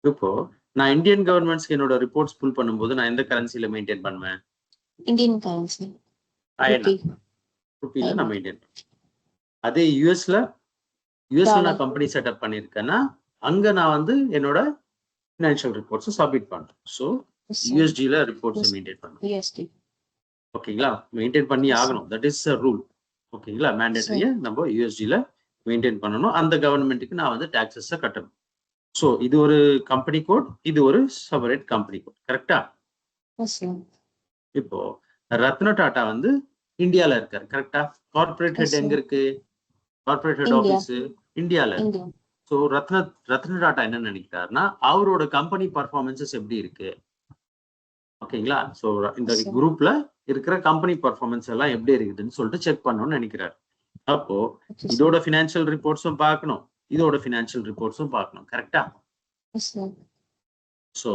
இப்போ நான் இந்தியன் கவர்மெண்ட்ஸ்க்கு என்னோட ரிப்போர்ட்ஸ் புல் பண்ணும்போது நான் எந்த கரன்சில மெயின்டைன் பண்ணுவேன்? இந்தியன் கரன்சி ருபீல நான் மெயின்டைன் பண்ணுவேன். அதே யூஎஸ்ல நான் கம்பெனி செட்டப் பண்ணியிருக்கேன்னா அங்க நான் வந்து என்னோட ஃபினான்ஷியல் ரிப்போர்ட்ஸ் சப்மிட் பண்றேன். ஸோ யூஎஸ்டில ரிப்போர்ட்ஸ் மெயின்டைன் பண்ணுவேன். ஓகேங்களா? மெயின்டைன் பண்ணி ஆகணும். That is a rule. ஓகேங்களா? மேண்டேட்டரியா நம்ம யூஎஸ்டில மெயின்டைன் பண்ணணும். அந்த கவர்மெண்ட்டுக்கு நான் வந்து டாக்ஸஸ் கட்டணும். ஸோ இது ஒரு கம்பெனி கோட், இது ஒரு செப்பரேட் கம்பெனி கோட். கரெக்டா? இப்போ ரத்ன டாடா வந்து இந்தியால இருக்காரு. கரெக்டா? கார்பரேட் ஹெட் எங்க இருக்கு? கார்பரேட் ஹெட் ஆபீஸ் இந்தியால இருக்கு. ஸோ ரத்ன டாடா என்ன நினைக்கிறாருன்னா அவரோட கம்பெனி பர்ஃபார்மன்சஸ் எப்படி இருக்கு? ஓகேங்களா? ஸோ இந்த குரூப்ல இருக்கிற கம்பெனி பர்ஃபார்மன்ஸ் எல்லாம் எப்படி இருக்குதுன்னு சொல்லிட்டு செக் பண்ணணும்னு நினைக்கிறாரு. அப்போ இதோட ஃபினான்ஷியல் ரிப்போர்ட்ஸும் பார்க்கணும், இதோட ஃபினான்ஷியல் ரிப்போர்ட்ஸும் பார்க்கணும். கரெக்டா? ஸோ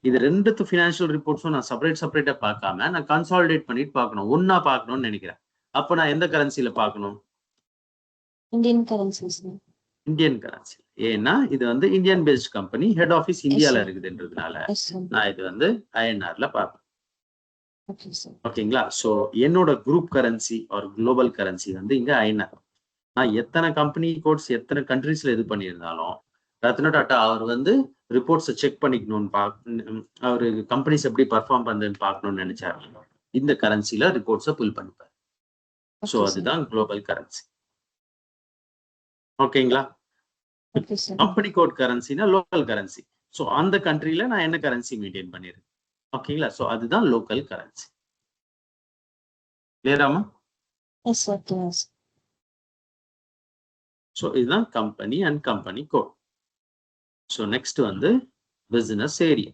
இது 2 ஃபினான்ஷியல் ரிப்போர்ட்ஸும் நான் செப்பரேட்டா பார்க்காம நான் கன்சாலிடேட் பண்ணிட்டு பார்க்கணும், ஒன்னா பார்க்கணும்னு நினைக்கிறேன். அப்போ நான் எந்த கரன்சில பார்க்கணும்? Indian currency. ஏன்னா இது வந்து Indian based company, head office இந்தியால இருக்குதுன்றதுனால நான் இது வந்து ஐஎன்ஆர்ல பார்ப்பேன். ஓகேங்களா? ஸோ என்னோட குரூப் கரன்சி ஒரு குளோபல் கரன்சி வந்து இங்க ஐஎன்ஆர். நான் எத்தனை கம்பெனி கோட்ஸ் எத்தனை கண்ட்ரீஸ்ல இது பண்ணியிருந்தாலும் ரத்ன டாட்டா அவர் வந்து ரிப்போர்ட்ஸை செக் பண்ணிக்கணும்னு அவரு கம்பெனிஸ் எப்படி பர்ஃபார்ம் பண்ணுதுன்னு பார்க்கணும்னு நினைச்சாரு. இந்த கரன்சில ரிப்போர்ட்ஸை புல் பண்ணிப்பாரு. ஸோ அதுதான் குளோபல் கரன்சி. ஓகேங்களா? கம்பெனி கோட் கரன்சினா லோக்கல் கரன்சி. ஸோ அந்த கண்ட்ரில நான் என்ன கரன்சி மெயின்டைன் பண்ணிருக்கேன். ஓகேங்களா? ஸோ அதுதான் லோக்கல் கரன்சி. கிளியராமா? ஸோ இதுதான் company and company code. So next வந்து பிசினஸ் ஏரியா.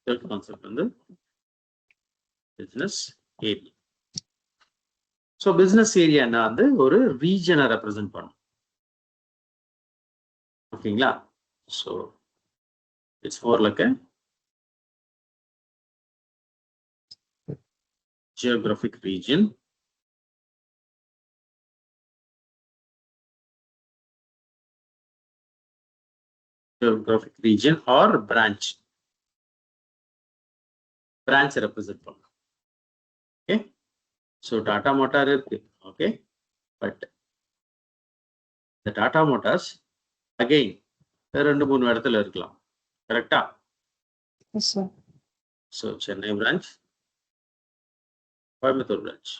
கான்செப்ட் வந்து பிசினஸ் ஏரியா. ஸோ பிசினஸ் ஏரியானா வந்து ஒரு ரீஜனை ரெப்ரசென்ட் பண்ணும். ஓகேங்களா? So it's more like a geographic region geographic region or branch represent பண்ணும். Okay, so Tata Motor இருக்கு. Okay, but the Tata Motors again 2-3 இடத்துல இருக்கலாம். கரெக்டா? Yes, sir. So Chennai branch, Coimbatore branch.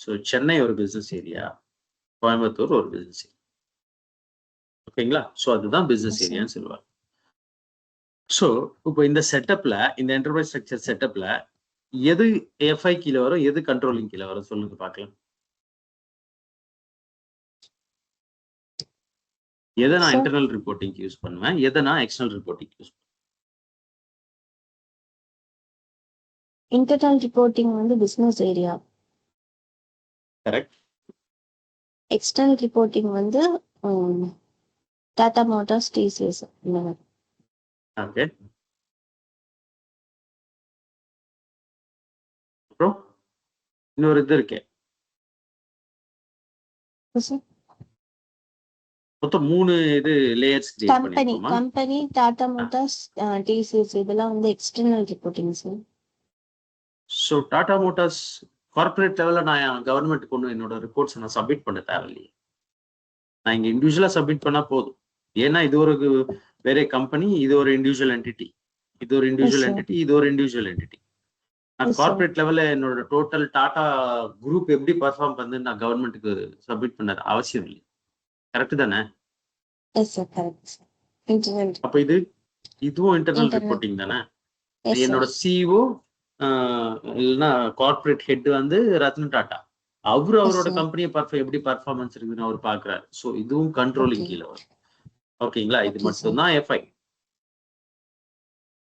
So Chennai ஒரு business area, Coimbatore ஒரு business area. ஓகேங்களா? So அதுதான் business Yes, sir. ஏரியான்னு சொல்லுவாங்க. ஸோ இப்போ இந்த செட்டப்ல, இந்த என்டர்பிரைஸ் ஸ்ட்ரக்சர் செட்டப்ல எது எஃப்ஐ கீழே வரும், எது கண்ட்ரோலிங் கீழே வரும் சொல்லுங்க பார்க்கலாம். எதை நான் Sir. இன்டர்னல் ரிப்போர்ட்டிங் யூஸ் பண்ணுவேன், எதை நான் எக்ஸ்டர்னல் ரிப்போர்ட்டிங் யூஸ் பண்ணுவேன்? Internal reporting வந்து business area. Correct. External reporting வந்து Tata Motors, TCS. ஓகே. அப்புறம் இன்னொரு இது இருக்கே, Yes, sir. மொத்தம் 3 இது லேயர்ஸ் கிரியேட் பண்ணிருக்கோமா? கம்பெனி டாடா மோட்டார்ஸ், டிசிஎஸ் இதெல்லாம் வந்து external reporting sir. So Tata Motors corporate லெவல்ல நான் கவர்மெண்ட்டுக்கு ஒன்று என்னோட ரிப்போர்ட்ஸ் நான் சப்மிட் பண்ண தேவையில்லையே. நான் இங்க இண்டிவிஜுவலா சப்மிட் பண்ணா போதும். ஏன்னா இது ஒரு வேற கம்பெனி, இது ஒரு இண்டிவிஜுவல் என்டிட்டி, இது ஒரு இண்டிவிஜுவல் என்டிட்டி, இது ஒரு இண்டிவிஜுவல் என்டிட்டி. நான் கார்பரேட் லெவல்ல என்னோட டோட்டல் டாடா குரூப் எப்படி பர்ஃபார்ம் பண்ணு நான் கவர்மெண்ட்டுக்கு சப்மிட் பண்ண அவசியம் இல்லை. கரெக்ட் தானே? Yes sir, correct sir. Internal. அப்ப இதுவும் இன்டர்னல் ரிப்போர்ட்டிங் தானே? என்னோட சிஇஓ இல்லைன்னா கார்பரேட் ஹெட் வந்து ரத்ன டாடா, அவரோட கம்பெனியை எப்படி பர்ஃபார்மன்ஸ் இருக்குன்னு அவர் பாக்குறாரு. ஸோ இதுவும் கண்ட்ரோலிங் கீழே வரும். ஓகேங்களா? இது மட்டும் தான் எஃப்ஐ.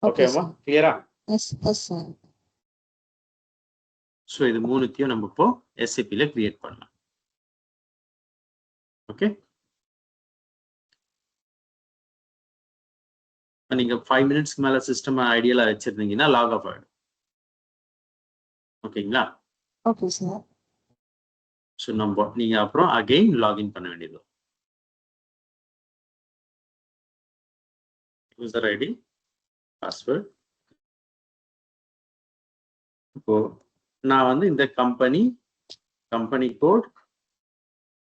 ஓகேவா? கிளியரா? S yes sir. ஸோ இது 3த்தையும் நம்ம இப்போ எஸ்ஏபில கிரியேட் பண்ணலாம். ஓகே, நீங்க 5 மினிட்ஸ்க்கு மேல சிஸ்டம் ஐடியலா வச்சிருந்தீங்கன்னா லாக் ஆஃப் ஆயிடும். ஓகேங்களா? Okay sir. ஸோ நீங்க அப்புறம் அகைன் லாகின் பண்ண வேண்டியது. User ID, password. இப்போ நான் வந்து இந்த company code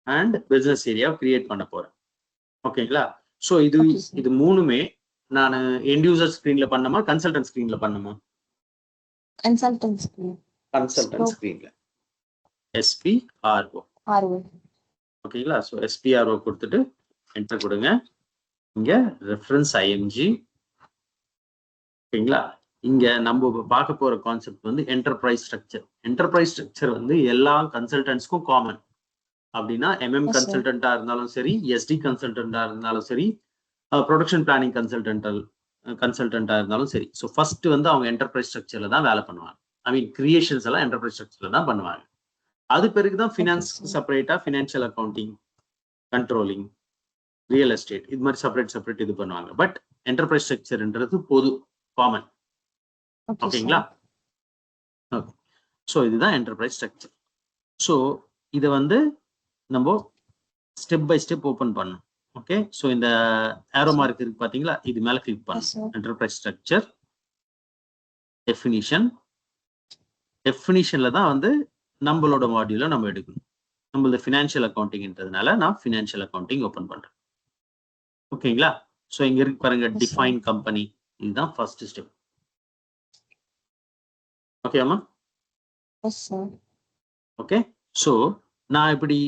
and business area create பண்ண போறேன். ஓகேங்களா? ஸோ இது 3மே நான் எண்ட் யூசர் ஸ்கிரீன்ல பண்ணணுமா, கன்சல்டன்ட் ஸ்கிரீன்ல பண்ணணுமா? கன்சல்டன்ட் ஸ்கிரீன்ல SPRO. ஓகேங்களா? ஸோ SPRO கொடுத்துட்டு என்டர் கொடுங்க. இங்க ரெஃபரன்ஸ் IMG. ஓகேங்களா? இங்க நம்ம பார்க்க போற கான்செப்ட் வந்து என்டர்பிரைஸ் ஸ்ட்ரக்சர். என்டர்பிரைஸ் ஸ்ட்ரக்சர் வந்து எல்லா கன்சல்டன்ட்ஸ்க்கும் காமன். அப்படின்னா MM கன்சல்டன்டா இருந்தாலும் சரி, SD கன்சல்டன்டா இருந்தாலும் சரி, ப்ரொடக்ஷன் பிளானிங் கன்சல்டன்டா இருந்தாலும் சரி. ஸோ ஃபர்ஸ்ட் வந்து அவங்க என்டர்பிரைஸ் ஸ்ட்ரக்சர்ல தான் வேலை பண்ணுவாங்க. ஐ மீன் கிரியேஷன்ஸ் எல்லாம் என்டர்பிரைஸ் ஸ்ட்ரக்சர்ல தான் பண்ணுவாங்க. அது பிறகுதான் ஃபினான்ஸ் செப்பரேட்டா, financial accounting, controlling, real estate இது மாதிரி செப்பரேட் இது பண்ணுவாங்க. பட் என்டர்பிரைஸ் ஸ்ட்ரக்சர்ன்றது பொது, காமன். ஓகேங்களா? ஓகே. ஸோ இதுதான் என்டர்பிரைஸ் ஸ்ட்ரக்சர். ஸோ இதை வந்து நம்ம ஸ்டெப் பை ஸ்டெப் ஓப்பன் பண்ணணும். ஓகே, ஸோ இந்த ஏரோ மார்க் இருக்கு பாத்தீங்களா, இது மேல கிளிக் பண்ணணும். என்டர்பிரைஸ் ஸ்ட்ரக்சர் டெஃபினிஷன்ல தான் வந்து நம்மளோட மாடியூல நம்ம எடுக்கணும். நம்மளது ஃபினான்ஷியல் அக்கௌண்டிங்ன்றதுனால நான் ஃபினான்ஷியல் அக்கௌண்டிங் ஓப்பன் பண்றேன். ஓகேங்களா? ஸோ இங்க இருக்கு பாருங்க, டிஃபைன் கம்பெனி. இதுதான் ஃபர்ஸ்ட் ஸ்டெப். ஓகேமா? ஓகே. ஸோ நான் இப்படி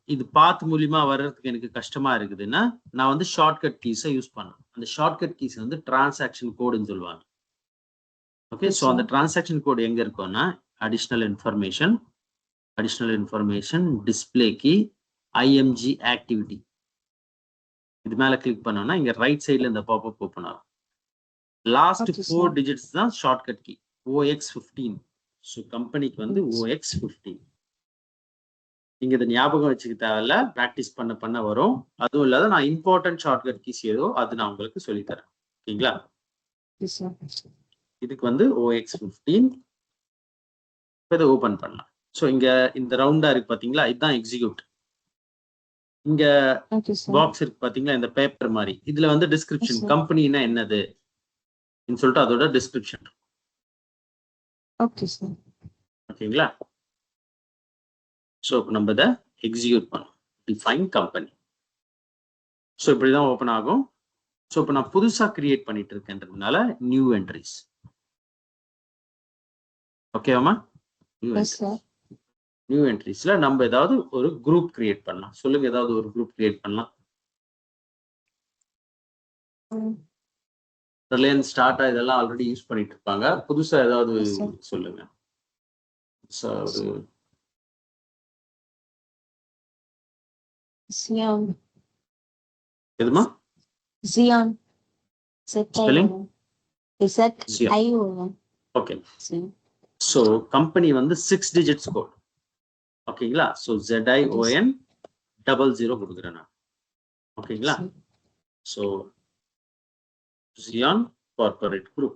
இது பாத் மூலியமா வர்றதுக்கு எனக்கு கஷ்டமா இருக்குதுன்னா நான் வந்து ஷார்ட்கட் கீஸை யூஸ் பண்ணேன். அந்த ஷார்ட்கட் கீஸ் வந்து டிரான்சாக்ஷன் கோடுன்னு சொல்லுவாங்க. ஓகே, ஸோ அந்த டிரான்சாக்ஷன் கோடு எங்க இருக்கும்னா additional information display key IMG activity. இது மேல கிளிக் பண்ணோம்னா இங்க ரைட் சைட்ல இந்த பாப்அப் ஓப்பன் ஆகும். லாஸ்ட் 4 டிஜிட்ஸ் தான் ஷார்ட்கட் கீ OX15. ஸோ கம்பெனிக்கு வந்து OX15. நீங்க இதை ஞாபகம் வச்சுக்க தேவையில்ல, பிராக்டிஸ் பண்ண வரும். அதுவும் இல்லாத நான் இம்பார்ட்டன்ட் ஷார்ட்கட் கீஸ் ஏதோ அது நான் உங்களுக்கு சொல்லித்தரேன். ஓகேங்களா? இதுக்கு வந்து OX15 இதை ஓபன் பண்ணலாம். ஸோ இங்க இந்த ரவுண்டா இருக்கு பாத்தீங்களா, இதுதான் எக்ஸிக்யூட். இங்க ஓகே சார். பாக்ஸ் இருக்கு பாத்தீங்களா, இந்த பேப்பர் மாதிரி. இதுல வந்து டிஸ்கிரிப்ஷன், sir. கம்பெனினா என்னது சொல்லிட்டு அதோட டிஸ்கிரிப்ஷன். Okay sir. ஓகேங்களா? ஸோ நம்ம இதை எக்ஸிக்யூட் பண்ணோம். Define company. ஸோ இப்படிதான் ஓப்பன் ஆகும். ஸோ இப்போ நான் புதுசா கிரியேட் பண்ணிட்டு இருக்கேன்றதுனால நியூ என்ட்ரிஸ். ஓகேவாமா? நியூ என்ட்ரிஸ்ல நம்ம ஏதாவது ஒரு குரூப் கிரியேட் பண்ணலாம். சொல்லுங்க, ஏதாவது ஒரு குரூப் கிரியேட் பண்ணலாம். ரிலையன்ஸ், டாடா இதெல்லாம் ஆல்ரெடி யூஸ் பண்ணிட்டு இருப்பாங்க. புதுசா ஏதாவது சொல்லுங்க. ஒரு எதுமா? Xeon. Spelling? Z-I-O-N. Okay. So company வந்து 6 digits கோட். ஓகேங்களா? ஸோ ZION 00 கொடுக்குறேன் நான். ஓகேங்களா? So Xeon Corporate Group.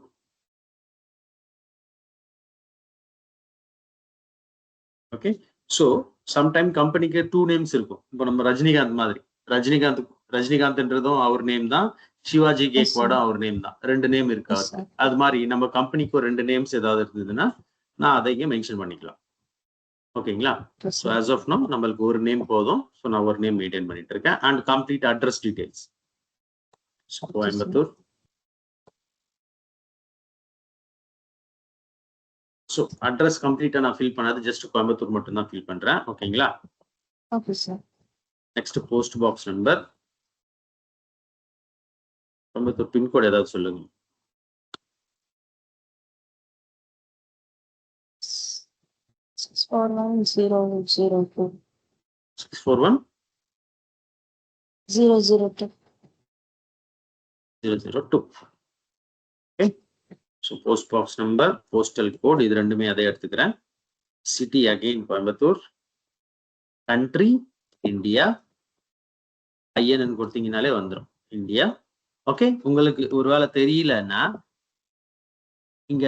Okay. So sometime கம்பெனிக்கு 2 நேம்ஸ் இருக்கும். இப்போ நம்ம ரஜினிகாந்த் மாதிரி, ரஜினிகாந்த்ன்றதும் அவர் நேம் தான், சிவாஜி கேக்வாடும் அவர் நேம் தான். 2 நேம் இருக்கு அவருக்கு. அது மாதிரி நம்ம கம்பெனிக்கு ஒரு 2 நேம்ஸ் ஏதாவது இருந்ததுன்னா நான் அதை இங்கே மென்ஷன் பண்ணிக்கலாம். ஓகேங்களா? ஸோ ஆஸ் ஆஃப் நோ நம்மளுக்கு ஒரு நேம் போதும். ஸோ நான் ஒரு நேம் மெயின்டைன் பண்ணிட்டு இருக்கேன். And complete address details. Coimbatore. So address கம்ப்ளீட்டா நான் ஃபில் பண்ணாது, ஜஸ்ட் கோயம்புத்தூர் மட்டும் தான் ஃபில் பண்றேன். ஓகேங்களா? Okay sir. Next post box number. Coimbatore pincode ஏதாவது சொல்லுங்க. 641-002. 641-002. Okay. So post box number, postal code இது ரெண்டுமே அதே எடுத்துக்கிறேன். City again Coimbatore. Country India. INN கொடுத்தீங்கனாலே வந்துடும், இந்தியா. ஓகே. உங்களுக்கு ஒருவேளை தெரியலன்னா இங்க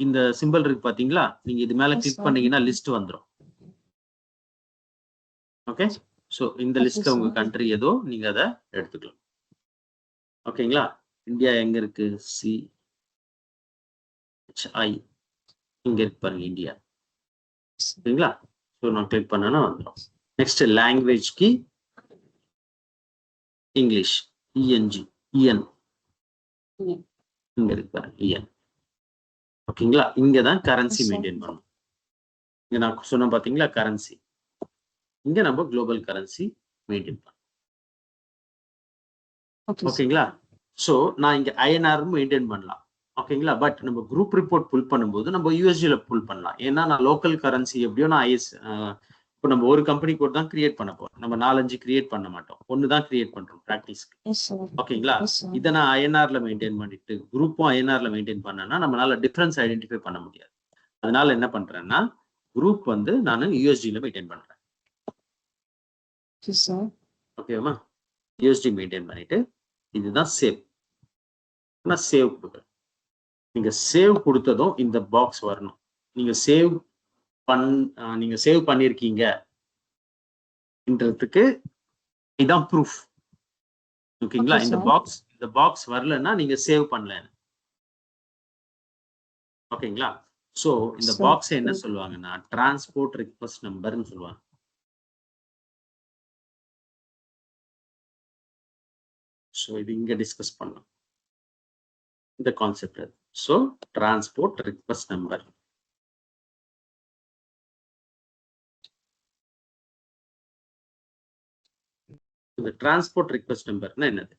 இந்த சிம்பிள் இருக்கு பாத்தீங்களா, நீங்க இது மேல கிளிக் பண்ணீங்கன்னா லிஸ்ட் வந்துடும். ஓகே. ஸோ இந்த லிஸ்ட்ல உங்க கண்ட்ரி ஏதோ நீங்க அதை எடுத்துக்கலாம். ஓகேங்களா? இந்தியா எங்க இருக்கு? CHI இங்க இருக்கு பாருங்க, இந்தியா. ஓகேங்களா? ஸோ நான் கிளிக் பண்ணனா வந்துடும். நெக்ஸ்ட் லாங்குவேஜ் கி இங்கிலீஷ், EN இங்க இருக்கு பாருங்க, EN. ஓகேங்களா? இங்க தான் கரன்சி மெயின்டைன் பண்ணணும். இங்க நான் சொன்ன பாத்தீங்களா கரன்சி, இங்க நம்ம குளோபல் கரன்சி மெயின்டைன் பண்ணணும். ஓகேங்களா? சோ நான் இங்க INR மெயின்டைன் பண்ணலாம். ஓகேங்களா? பட் நம்ம குரூப் ரிப்போர்ட் புல் பண்ணும்போது நம்ம USD புல் பண்ணலாம். ஏன்னா நான் லோக்கல் கரன்சி எப்படியோ நான் இப்போ நம்ம ஒரு கம்பெனி கோட் தான் கிரியேட் பண்ண போறோம். நம்ம 4-5 கிரியேட் பண்ண மாட்டோம், ஒன்னு தான் கிரியேட் பண்றோம் பிராக்டிஸ்க்கு. ஓகேங்களா? இதை நான் INR மெயின்டைன் பண்ணிட்டு குரூப்பும் INR மெயின்டைன் பண்ணேன்னா நம்மளால டிஃபரன்ஸ் ஐடென்டிஃபை பண்ண முடியாது. அதனால என்ன பண்றேன்னா குரூப் வந்து நான் USD மெயின்டைன் பண்றேன். ஓகேவா? USD மெயின்டைன் பண்ணிட்டு இதுதான் சேவ். நான் சேவ் கொடுக்குறேன். நீங்க சேவ் கொடுத்ததும் இந்த பாக்ஸ் வரணும். நீங்க சேவ் பண்ணிருக்கீங்கன்றதுக்கு இதான் ப்ரூஃப். ஓகேங்களா? இந்த பாக்ஸ் வரலன்னா நீங்க சேவ் பண்ணல. ஓகேங்களா? சோ இந்த பாக்ஸ் என்ன சொல்லுவாங்கன்னா டிரான்ஸ்போர்ட் ரிக்வெஸ்ட் நம்பர்னு சொல்லுவாங்க. சோ இது இங்க டிஸ்கஸ் பண்ணலாம் இந்த concept. So transport request number. இந்த டிரான்ஸ்போர்ட் ரிக்வெஸ்ட் நம்பர்னா என்னது?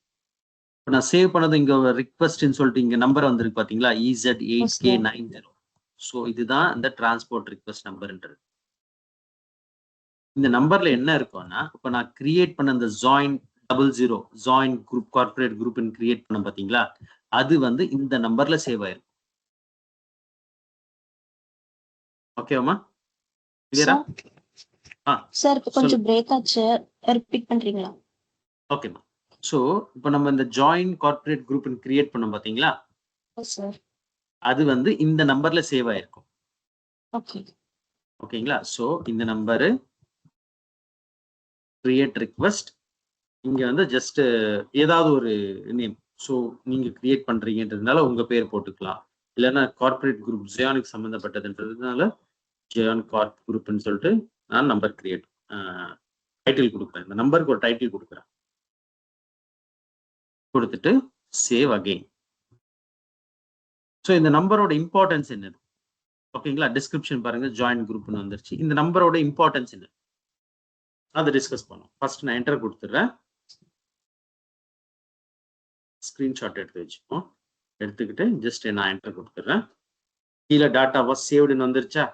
இப்போ நான் சேவ் பண்ணது இங்க ரிக்வெஸ்ட்னு சொல்லிட்டு இங்க நம்பர் வந்திருக்கு பாத்தீங்களா, EZ8K90. சோ இதுதான் இந்த டிரான்ஸ்போர்ட் ரிக்வெஸ்ட் நம்பர்ன்றது. இந்த நம்பர்ல என்ன இருக்கும்னா, இப்போ நான் கிரியேட் பண்ண இந்த join group corporate group create பண்ண பாத்தீங்களா, அது வந்து இந்த நம்பர்ல சேவ் ஆயிருக்கும். ஓகேவாமா? கிளியரா? சார் கொஞ்சம் பிரேக் ஆச்சு, ரிப்பீட் பண்றீங்களா? ஓகேமா. சோ இப்போ நம்ம இந்த ஜாயின் கார்ப்பரேட் குரூப் கிரியேட் பண்ணோம் பாத்தீங்களா, அது வந்து இந்த நம்பர்ல சேவ் ஆயிருக்கும். ஓகேங்களா? சோ இந்த நம்பரு கிரியேட் ரிக்வெஸ்ட். இங்க வந்து ஜஸ்ட் ஏதாவது ஒரு நேம். ஸோ நீங்க கிரியேட் பண்றீங்கன்றதுனால உங்க பேர் போட்டுக்கலாம். இல்லைன்னா கார்பரேட் குரூப் ஜியானுக்கு சம்மந்தப்பட்டதுன்றதுனால ஜியான் கார்ப் குரூப்னு சொல்லிட்டு நான் நம்பர் கிரியேட் டைட்டில் கொடுக்குறேன். இந்த நம்பருக்கு ஒரு டைட்டில் கொடுக்குறேன். கொடுத்துட்டு சேவ் அகெயின். ஸோ இந்த நம்பரோட இம்பார்ட்டன்ஸ் என்னது? ஓகேங்களா, டிஸ்கிரிப்ஷன் பாருங்க, ஜாயின் குரூப்னு வந்துருச்சு. இந்த நம்பரோட இம்பார்ட்டன்ஸ் என்ன அதை டிஸ்கஸ் பண்ணும். ஃபர்ஸ்ட் நான் என்டர் கொடுத்துட்றேன். ஸ்கிரீன்ஷாட் எடுத்து வச்சுப்போம். எடுத்துக்கிட்டு ஜஸ்ட் நான் என்டர் கொடுத்துட்றேன். கீழே டாட்டா வாஸ் சேவ்டுன்னு வந்துருச்சா?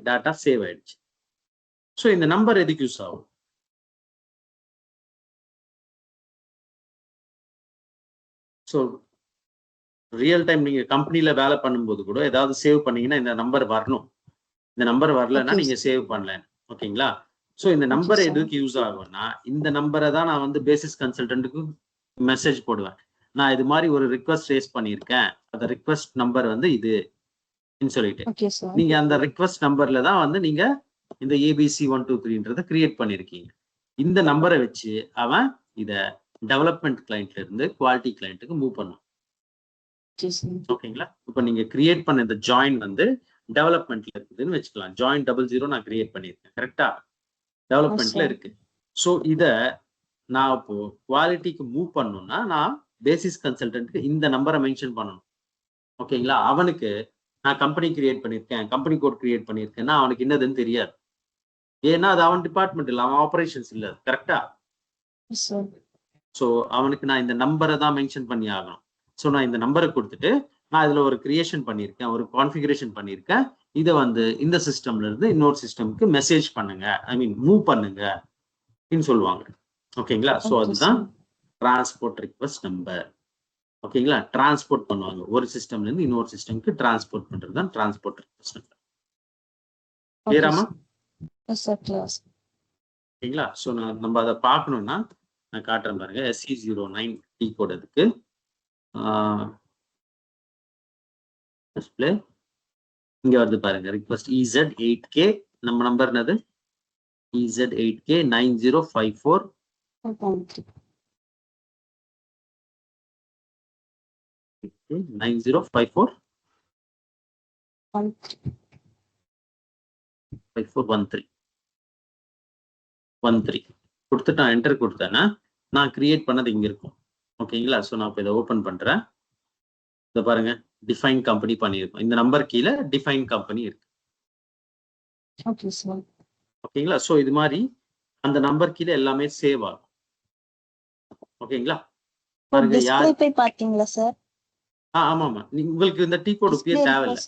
டாட்டா சேவ் ஆயிடுச்சு. ஸோ இந்த நம்பர் எதுக்கு யூஸ் ஆகும்? ஸோ ரியல் டைம் நீங்க கம்பெனில வேலை பண்ணும்போது கூட ஏதாவது சேவ் பண்ணீங்கன்னா இந்த நம்பர் வரணும். இந்த நம்பர் வரலன்னா நீங்க சேவ் பண்ணல. ஓகேங்களா? ஸோ இந்த நம்பர் எதுக்கு யூஸ் ஆகும்னா, இந்த நம்பரை தான் நான் வந்து பேசிஸ் கன்சல்டன்ட்டுக்கு மெசேஜ் போடுவேன். நான் இது மாதிரி ஒரு ரிக்வஸ்ட் ரேஸ் பண்ணியிருக்கேன், அந்த ரிக்வஸ்ட் நம்பர் வந்து இது சொல்லிட்டு நீங்க அந்த ரிக்வஸ்ட் நம்பர்ல தான் வந்து நீங்க இந்த ஏபிசி 123ன்றத கிரியேட் பண்ணிருக்கீங்க. இந்த நம்பரை வச்சு அவன் இத டெவலப்மெண்ட் கிளைண்ட்ல இருந்து குவாலிட்டி கிளைண்ட்டுக்கு மூவ் பண்ணும். ஓகேங்களா? இப்ப நீங்க கிரியேட் பண்ண இந்த ஜாயின் வந்து டெவலப்மெண்ட்ல இருக்குதுன்னு வச்சுக்கலாம். ஜாயின் 00 நான் கிரியேட் பண்ணியிருக்கேன். கரெக்டா? டெவலப்மெண்ட்ல இருக்கு. ஸோ இத நான் இப்போ குவாலிட்டிக்கு மூவ் பண்ணணும்னா நான் பேசிஸ் கன்சல்டன்ட்க்கு இந்த நம்பரை மென்ஷன் பண்ணணும். ஓகேங்களா? அவனுக்கு நான் கம்பெனி கிரியேட் பண்ணியிருக்கேன், கம்பெனி கோட் கிரியேட் பண்ணியிருக்கேன்னா அவனுக்கு என்னதுன்னு தெரியாது. ஏன்னா அது அவன் டிபார்ட்மெண்ட் இல்லை, அவன் ஆபரேஷன்ஸ் இல்லை. கரெக்டா? ஸோ அவனுக்கு நான் இந்த நம்பரை தான் மென்ஷன் பண்ணி ஆகணும். ஸோ நான் இந்த நம்பரை கொடுத்துட்டு நான் இதுல ஒரு கிரியேஷன் பண்ணியிருக்கேன், ஒரு கான்ஃபிகரேஷன் பண்ணியிருக்கேன். இதை வந்து இந்த சிஸ்டம்ல இருந்து இன்னொரு சிஸ்டம்க்கு மெசேஜ் பண்ணுங்க, ஐ மீன் மூவ் பண்ணுங்க அப்படின்னு சொல்லுவாங்க. ஓகேங்களா? ஸோ அதுதான் டிரான்ஸ்போர்ட் ரிக்வெஸ்ட் நம்பர். ஓகேங்களா? டிரான்ஸ்போர்ட் பண்ணுவாங்க, ஒரு சிஸ்டம்ல இருந்து இன்னொரு சிஸ்டம்க்கு டிரான்ஸ்போர்ட் பண்றது தான் டிரான்ஸ்போர்ட் ரிக்வெஸ்ட் நம்பர். கிளியராமா? ஓகேங்களா? ஸோ நம்ம அதை பார்க்கணும்னா நான் காட்டுறேன் பாருங்க. SE09 டி கோட் அதுக்கு டிஸ்பிளே இங்க வருது பாருங்க. ரிக்வெஸ்ட் EZ8K, நம்ம நம்பர் என்னது? EZ8K 9054 9054 5413 கொடுத்துட்டு நான் என்டர் கொடுத்தேன்னா நான் கிரியேட் பண்ணது இங்க இருக்கும். ஓகேங்களா? ஸோ நான் இப்போ இதை ஓப்பன் பண்றேன். இதை பாருங்க, டிஃபைன் கம்பெனி பண்ணியிருக்கோம். இந்த நம்பர் கீழே டிஃபைன் கம்பெனி இருக்கு. ஓகேங்களா? ஸோ இது மாதிரி அந்த நம்பர் கீழே எல்லாமே சேவ் ஆகும். ஓகேங்களா? பாருங்க யார் பாத்தீங்களா சார்? ஆமா ஆமா, உங்களுக்கு இந்த டீ கோட் இப்பயே தேவையில்லை.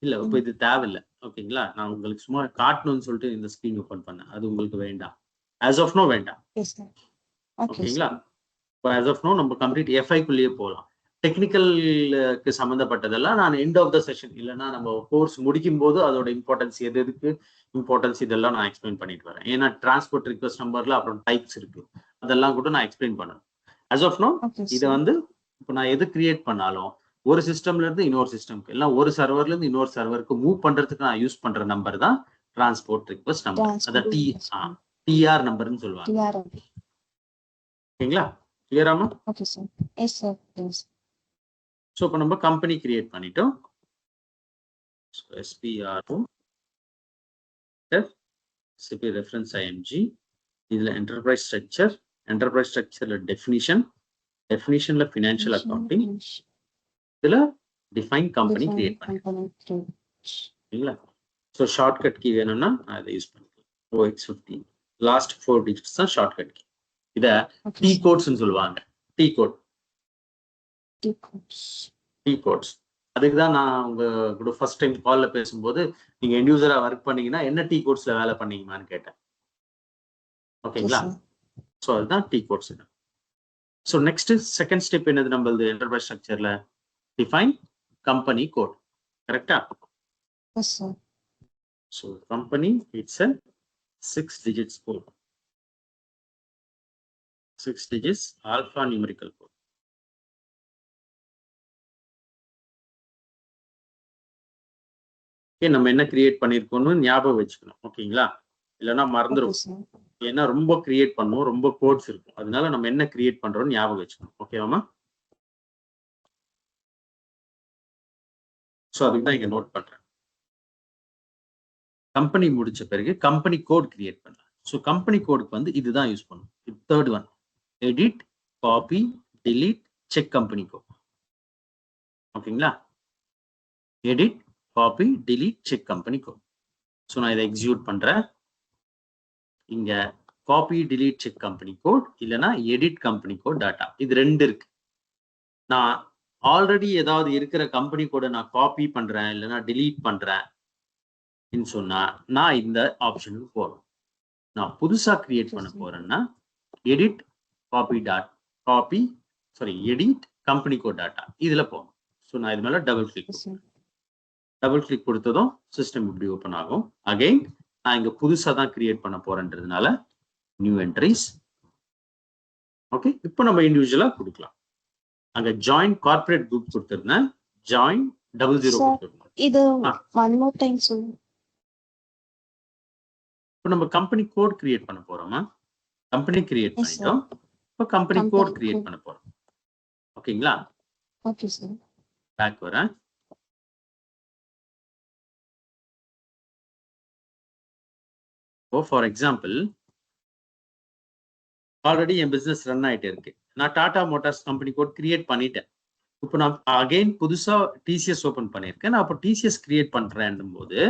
இல்ல இப்போ இது தேவையில்லை. ஓகேங்களா? நான் உங்களுக்கு சும்மா காட்டணும்னு சொல்லிட்டு இந்த ஸ்கிரீன் ஓபன் பண்ணேன். அது உங்களுக்கு வேண்டாம், ஆஸ் ஆஃப் நோ வேண்டாம். ஓகேங்களா? இப்போ ஆஸ் ஆஃப் நோ நம்ம கம்ப்ளீட் எஃப்ஐக்குள்ளேயே போகலாம். டெக்னிக்கலுக்கு சம்மந்தப்பட்டதெல்லாம் நான் எண்ட் ஆஃப் த செஷன் இல்லைன்னா நம்ம கோர்ஸ் முடிக்கும் போது அதோட இம்பார்ட்டன்ஸ் எதுக்கு இம்பார்ட்டன்ஸ் இதெல்லாம் நான் எக்ஸ்பிளைன் பண்ணிட்டு வரேன். ஏன்னா டிரான்ஸ்போர்ட் ரிக்வெஸ்ட் நம்பர்ல அப்புறம் டைப்ஸ் இருக்கு, அதெல்லாம் கூட நான் எக்ஸ்பிளைன் பண்ணணும். ஆஸ் ஆஃப் நோ இதை வந்து இப்போ நான் எது கிரியேட் பண்ணாலும் ஒரு சிஸ்டம்ல இருந்து இன்னொரு சிஸ்டம்க்கு இல்லை ஒரு சர்வர்ல இருந்து இன்னொரு சர்வருக்கு மூவ் பண்றதுக்கு நான் யூஸ் பண்ற நம்பர் தான் டிரான்ஸ்போர்ட் ரிக்வெஸ்ட் நம்பர். அதான் டிஆர் நம்பர்னு சொல்லுவாங்க. ஓகேங்களா? கிளியராமா? Okay sir. Yes sir, please. So இப்போ நம்ம கம்பெனி கிரியேட் பண்ணிட்டோம். SPRO CB reference IMG. இதுல என்டர்பிரைஸ் ஸ்ட்ரக்சர்ல டெஃபினிஷன்ல ஃபினான்ஷியல் அக்கௌண்டிங், இதுல டிஃபைன் கம்பெனி கிரியேட் பண்ணிக்கலாம். சரிங்களா? ஸோ ஷார்ட்கட் கீ வேணும்னா அதை யூஸ் பண்ணிக்கலாம். OX15 லாஸ்ட் 4 டிஜிட்ஸ் தான் ஷார்ட்கட் கீ. இத டி கோட்ஸ்னு சொல்லுவாங்க. டி கோட்ஸ் அதுக்கு தான் நான் உங்க கூட ஃபர்ஸ்ட் டைம் கால்ல பேசும்போது நீங்க எண்ட் யூசரா ஒர்க் பண்ணீங்கன்னா என்ன டி கோட்ஸ்ல வேலை பண்ணீங்கன்னு கேட்டேன். ஓகேங்களா? ஸோ அதுதான் T codes. So next second step என்னது நம்மளது என்டர்பிரைஸ் ஸ்ட்ரக்சர்ல? Define company code. கரெக்டா? So company it's a 6 digits code, 6 digits alpha numerical code. நம்ம என்ன கிரியேட் பண்ணிருக்கோம்னு ஞாபகம் வச்சுக்கணும். ஓகேங்களா? இல்லைன்னா மறந்துடும். ஏன்னா ரொம்ப கிரியேட் பண்ணுவோம், ரொம்ப கோட்ஸ் இருக்கும். அதனால நம்ம என்ன கிரியேட் பண்றோம்னு ஞாபகம் வச்சுக்கணும். ஓகேவாமா? ஸோ அதுக்கு தான் இங்க நோட் பண்றேன். கம்பெனி முடிச்ச பிறகு கம்பெனி கோட் கிரியேட் பண்ணலாம். ஸோ கம்பெனி கோடுக்கு வந்து இதுதான் யூஸ் பண்ணும். Third one, edit, copy, delete, check company code. ஓகேங்களா? Edit, copy, delete, check company code. So நான் இதை எக்ஸிக்யூட் பண்றேன். இங்க copy, delete, check company code இல்லைன்னா எடிட் கம்பெனி கோட் டாட்டா, இது ரெண்டு இருக்கு. நான் ஆல்ரெடி ஏதாவது இருக்கிற கம்பெனி கோட நான் காப்பி பண்றேன் இல்லைன்னா delete பண்றேன் சொன்னா நான் இந்த ஆப்ஷனுக்கு போறேன். நான் புதுசா கிரியேட் பண்ண போறேன்னா edit edit company code data இதுல போகும். ஸோ நான் இது மேல டபுள் கிளிக் கொடுத்ததும் சிஸ்டம் இப்படி ஓப்பன் ஆகும். அகைன் நான் இங்க புதுசா தான் கிரியேட் பண்ண போறேன்றதுனால நியூ என்ட்ரிஸ். ஓகே, இப்போ நம்ம இண்டிவிஜுவலா கொடுக்கலாம். அங்க ஜாயின் கார்ப்பரேட் குரூப் கொடுத்திருந்தேன், ஜாயின் 00 கொடுத்திருந்தேன். இது ஒன் மோர் டைம் சொல்லுங்க. இப்போ நம்ம கம்பெனி கோட் கிரியேட் பண்ண போறோமா? கம்பெனி கிரியேட் பண்ணிட்டோம். இப்போ கம்பெனி கோட் கிரியேட் பண்ண போறோம். ஓகேங்களா? Okay sir. பேக் வரேன். இப்போ ஃபார் எக்ஸாம்பிள் ஆல்ரெடி என் பிசினஸ் ரன் ஆயிட்டே இருக்கு. நான் Tata Motors company code create பண்ணிட்டேன். இப்போ நான் அகைன் புதுசா டிசிஎஸ் ஓபன் பண்ணியிருக்கேன். நான் அப்போ டிசிஎஸ் கிரியேட் பண்றேன் போது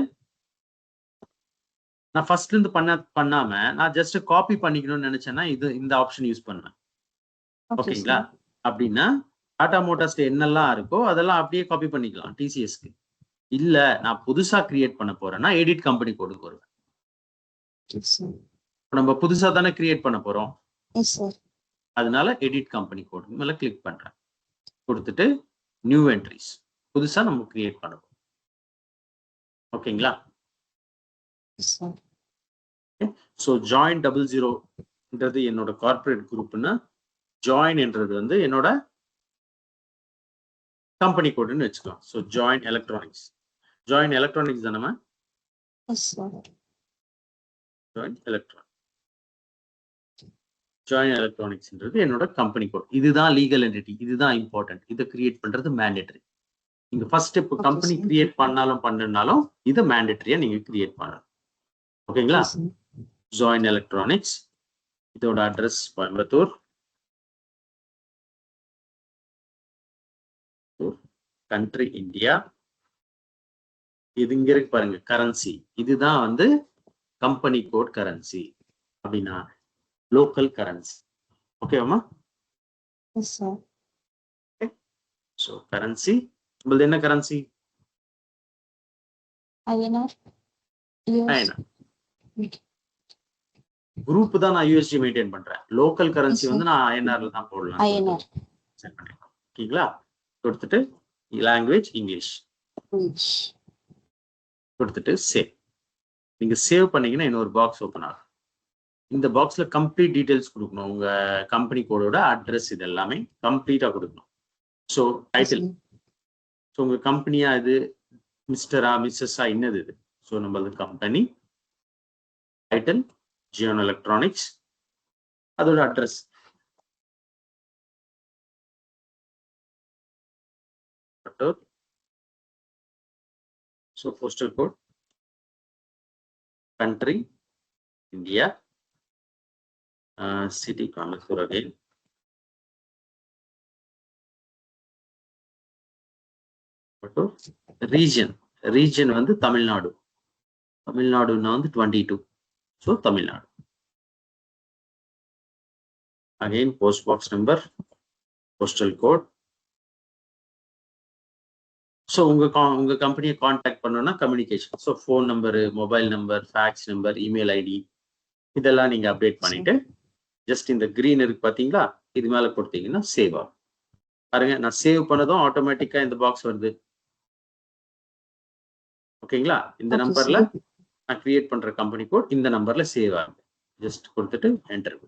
நான் ஃபர்ஸ்ட்ல இருந்து பண்ணாம நான் ஜஸ்ட் காப்பி பண்ணிக்கணும்னு நினைச்சேன்னா இந்த ஆப்ஷன் யூஸ் பண்ணுவேன். ஓகேங்களா? அப்படின்னா டாடா மோட்டார்ஸ் என்னெல்லாம் இருக்கோ அதெல்லாம் அப்படியே காப்பி பண்ணிக்கலாம் டிசிஎஸ்க்கு. இல்ல நான் புதுசா கிரியேட் பண்ண போறேன்னா எடிட் கம்பெனி கோடுக்கு வருவேன். நம்ம புதுசா தானே கிரியேட் பண்ண போறோம், அதனால எடிட் கம்பெனி கோடு மேல கிளிக் பண்றேன். கொடுத்துட்டு நியூ என்ட்ரிஸ் புதுசா நம்ம கிரியேட் பண்ண போறோம். ஓகேங்களா? ஸோ ஜாயின் 00ன்றது என்னோட கார்ப்பரேட் குரூப்னா ஜாயின் என்றது வந்து என்னோட கம்பெனி கோடுன்னு வச்சுக்கலாம். So join electronics. Join electronics தானே? ஜாயின் எலக்ட்ரானிக்ஸ்ன்றது என்னோட கம்பெனி கோட். இதுதான் லீகல் என்டிட்டி, இதுதான் இம்பார்ட்டன்ட். இதை கிரியேட் பண்றது மேண்டேட்டரி. நீங்க ஃபர்ஸ்ட் ஸ்டெப் கம்பெனி கிரியேட் பண்ணனாலும் இதை மேண்டேட்டரியா நீங்க கிரியேட் பண்ணணும். ஓகேங்களா? ஜாயின் எலக்ட்ரானிக்ஸ், இதோட அட்ரஸ் கோயம்புத்தூர், கண்ட்ரி இந்தியா. இது இங்க இருக்கு பாருங்க, கரன்சி. இதுதான் வந்து கம்பெனி கோட் கரன்சி, அப்படின்னா லோக்கல் கரன்சி. ஓகேவாமா? சோ கரன்சி நம்மளது என்ன கரன்சி? குரூப் தான் நான் யூஎஸ்டி மெயின்டைன் பண்றேன். லோக்கல் கரன்சி வந்து நான் ஐஎன்ஆர்ல தான் போடலாம். ஓகேங்களா? கொடுத்துட்டு லாங்குவேஜ் இங்கிலீஷ் கொடுத்துட்டு சேவ். நீங்க சேவ் பண்ணீங்கன்னா இன்னொரு பாக்ஸ் ஓப்பன் ஆகும். இந்த பாக்ஸ்ல கம்ப்ளீட் டீடைல்ஸ் கொடுக்கணும். உங்க கம்பெனி கோடோட அட்ரஸ் இது எல்லாமே கம்ப்ளீட்டா கொடுக்கணும். ஸோ டைட்டில், ஸோ உங்க கம்பெனியா இது மிஸ்டரா மிஸ்ஸஸா என்னது இது? ஸோ நம்மளது கம்பெனி டைட்டில் ஜியோன் எலக்ட்ரானிக்ஸ், அதோட address so postal code, country India, city Coimbatore again, region வந்து தமிழ்நாடு. தமிழ்நாடுன்னா வந்து 22, so Tamil Nadu. Again post box number, postal code. So உங்க கம்பெனியை கான்டாக்ட் பண்ணணும்னா communication, so phone number, mobile number, fax number, email ID இதெல்லாம் நீங்க update பண்ணிட்டு ஜஸ்ட் இந்த கிரீன் இருக்கு பாத்தீங்களா, இது மேல கொடுத்தீங்கன்னா சேவ் ஆகும். பாருங்க, நான் சேவ் பண்ணதும் ஆட்டோமேட்டிக்கா இந்த பாக்ஸ் வருது. ஓகேங்களா? இந்த நம்பர்ல நான் கிரியேட் பண்ற கம்பெனி கோட் இந்த நம்பர்ல சேவ் ஆகுது. ஜஸ்ட் கொடுத்துட்டு என்டர்.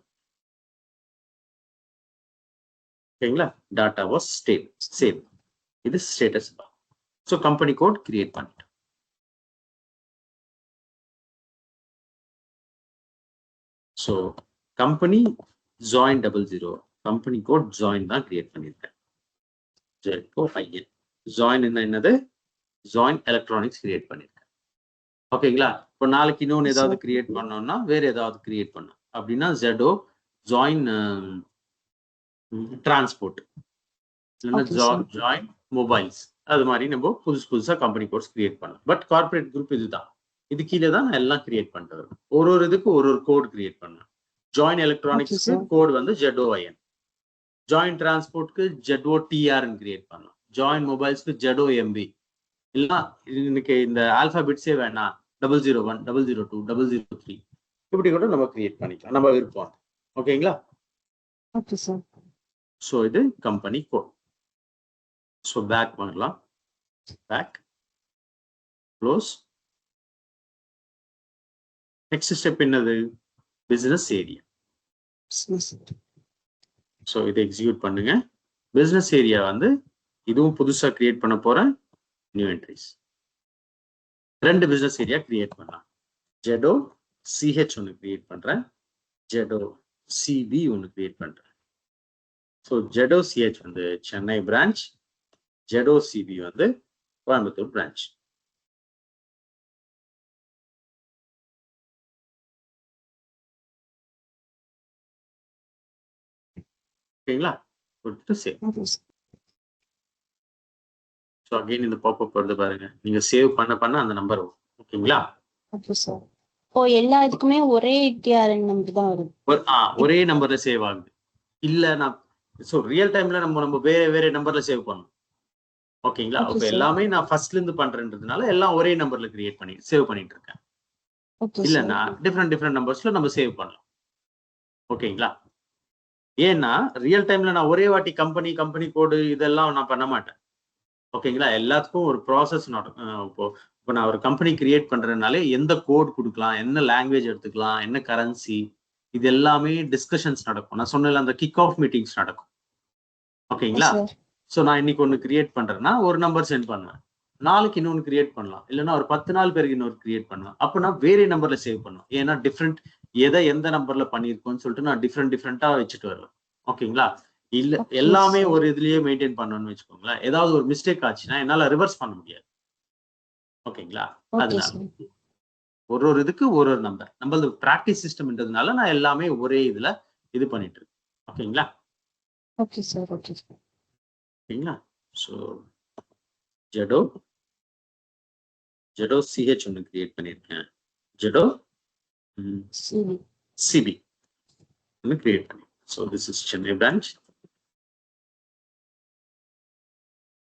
ஓகேங்களா? Data was save. இது status bar. So company code create பண்ணிட்டோம். So company join 00 company code join தான் கிரியேட் பண்ணியிருக்கேன். ஜாயின் என்னது ஜாயின் எலக்ட்ரானிக்ஸ் கிரியேட் பண்ணியிருக்கேன். ஓகேங்களா? இப்போ நாளைக்கு இன்னொன்று ஏதாவது கிரியேட் பண்ணோம்னா வேற ஏதாவது கிரியேட் பண்ணோம் அப்படின்னா ஜெடோ ஜாயின் டிரான்ஸ்போர்ட் இல்லைன்னா ஜாயின் மொபைல்ஸ் அது மாதிரி நம்ம புதுசாக கம்பெனி கோட்ஸ் கிரியேட் பண்ணலாம். பட் கார்பரேட் குரூப் இதுதான், இது கீழே தான் நான் எல்லாம் கிரியேட் பண்ணிட்டு வரேன். ஒரு இதுக்கு ஒரு கோட் கிரியேட் பண்ணேன். ஜாயின் எலக்ட்ரானிக்ஸ்க்கு கோட் வந்து ZOIN, ஜாயின் டிரான்ஸ்போர்ட்க்கு ZOTR கிரியேட் பண்ணலாம், ஜாயின் மொபைல்ஸ்க்கு ZOMB. இல்லைன்னா இன்னைக்கு இந்த ஆல்பாபெட்ஸே வேணாம் 001 002 003 இப்படி கூட நம்ம கிரியேட் பண்ணிக்கலாம், நம்ம விருப்பம். ஓகேங்களா? Okay sir. ஸோ இது கம்பெனி கோட். ஸோ பேக் பண்ணலாம், பேக் க்ளோஸ். நெக்ஸ்ட் ஸ்டெப் என்னது? Business area. ஸோ இதை எக்ஸிக்யூட் பண்ணுங்க. பிசினஸ் ஏரியா வந்து இதுவும் புதுசா கிரியேட் பண்ண போறேன். New entries 2 business area create பண்ணலாம். ஜெடோ CH ஒன்று கிரியேட் பண்றேன், ஜெடோ CB ஒன்று கிரியேட் பண்றேன். ஸோ ஜெடோ CH வந்து சென்னை பிரான்ச், ஜெடோ CB வந்து கோயம்புத்தூர் பிரான்ச். ஓகேங்களா? கொடுத்துட்டு சேவ். ஸோ அகைன் இந்த பாப்அப் வருது பாருங்க, நீங்க சேவ் பண்ண அந்த நம்பர் வரும். ஓகேங்களா? Okay sir. ஓ எல்லா இதுக்குமே ஒரே TRN நம்பர் தான் வரும். ஒரே நம்பர்ல சேவ் ஆகுது. இல்ல நான் ஸோ ரியல் டைம்ல நம்ம வேற நம்பர்ல சேவ் பண்ணணும். ஓகேங்களா? இப்போ எல்லாமே நான் ஃபர்ஸ்ட்ல இருந்து பண்றேன்றதுனால எல்லாம் ஒரே நம்பர்ல கிரியேட் பண்ணி சேவ் பண்ணிட்டு இருக்கேன். இல்லைன்னா டிஃப்ரெண்ட் நம்பர்ஸ்ல நம்ம சேவ் பண்ணலாம். ஓகேங்களா? ஏன்னா ரியல் டைம்ல நான் ஒரே வாட்டி கம்பெனி கோடு இதெல்லாம் நான் பண்ண மாட்டேன். ஓகேங்களா? எல்லாத்துக்கும் ஒரு ப்ராசஸ் நடக்கும். இப்போ நான் ஒரு கம்பெனி கிரியேட் பண்றதுனாலே எந்த கோட் கொடுக்கலாம், என்ன லாங்குவேஜ் எடுத்துக்கலாம், என்ன கரன்சி, இது எல்லாமே டிஸ்கஷன்ஸ் நடக்கும். நான் சொன்னல அந்த கிக் ஆஃப் மீட்டிங்ஸ் நடக்கும். ஓகேங்களா? ஸோ நான் இன்னைக்கு ஒன்று கிரியேட் பண்றேன்னா ஒரு நம்பர் சென்ட் பண்ணுவேன், நாளைக்கு இன்னொன்று கிரியேட் பண்ணலாம், இல்லைன்னா ஒரு 10 நாள் பிறகு இன்னொரு கிரியேட் பண்ணுவேன். அப்போ நான் வேற நம்பர்ல சேவ் பண்ணுவேன். ஏன்னா டிஃப்ரெண்ட் எந்த நம்பர்ல பண்ணியிருக்கோம்னு சொல்லிட்டு நான் டிஃப்ரெண்டா வச்சுட்டு வருவேன். ஓகேங்களா? இல்ல எல்லாமே ஒரு இதுலயே மெயின்டைன் பண்ணணும்னு வச்சுக்கோங்களேன். ஏதாவது ஒரு மிஸ்டேக் ஆச்சுன்னா என்னால ரிவர்ஸ் பண்ண முடியாது. ஓகேங்களா? அதனால ஒரு இதுக்கு ஒரு நம்பர் நம்மளது பிராக்டிஸ் சிஸ்டம்ன்றதுனால நான் எல்லாமே ஒரே இதுல இது பண்ணிட்டு இருக்கேன். ஓகேங்களா? Okay sir. Okay sir. ஓகேங்களா? ஸோ ஜெடோ CH ஒன்று கிரியேட் பண்ணியிருக்கேன், ஜெடோ CB ஒன்று கிரியேட் பண்ணி. So this is Chennai branch,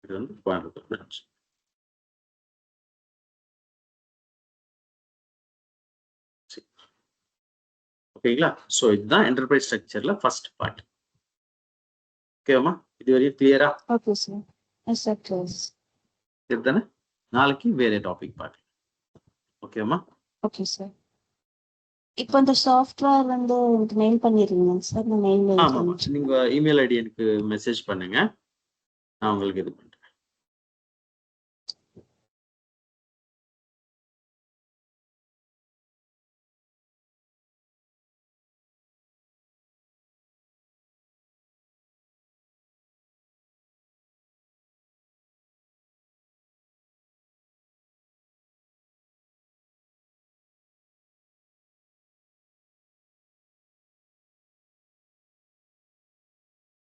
இது வந்து கோயம்புத்தூர் பிரான்ச். ஓகேங்களா? ஸோ இதுதான் என்டர்பிரைஸ் ஸ்ட்ரக்சர்ல ஃபர்ஸ்ட் பார்ட். ஓகேவா? இது வரையும் கிளியரா? Okay sir. Yes sir. Close. இதுதானே? நாளைக்கு வேற டாபிக் பார்க்கலாம். ஓகேவா? Okay sir. இப்போ இந்த சாஃப்ட்வேர் வந்து எனக்கு மெயில் பண்ணிடுறீங்க சார்? நான் மெயில் ஆமாம், நீங்க இமெயில் ஐடி எனக்கு மெசேஜ் பண்ணுங்க, நான் உங்களுக்கு இது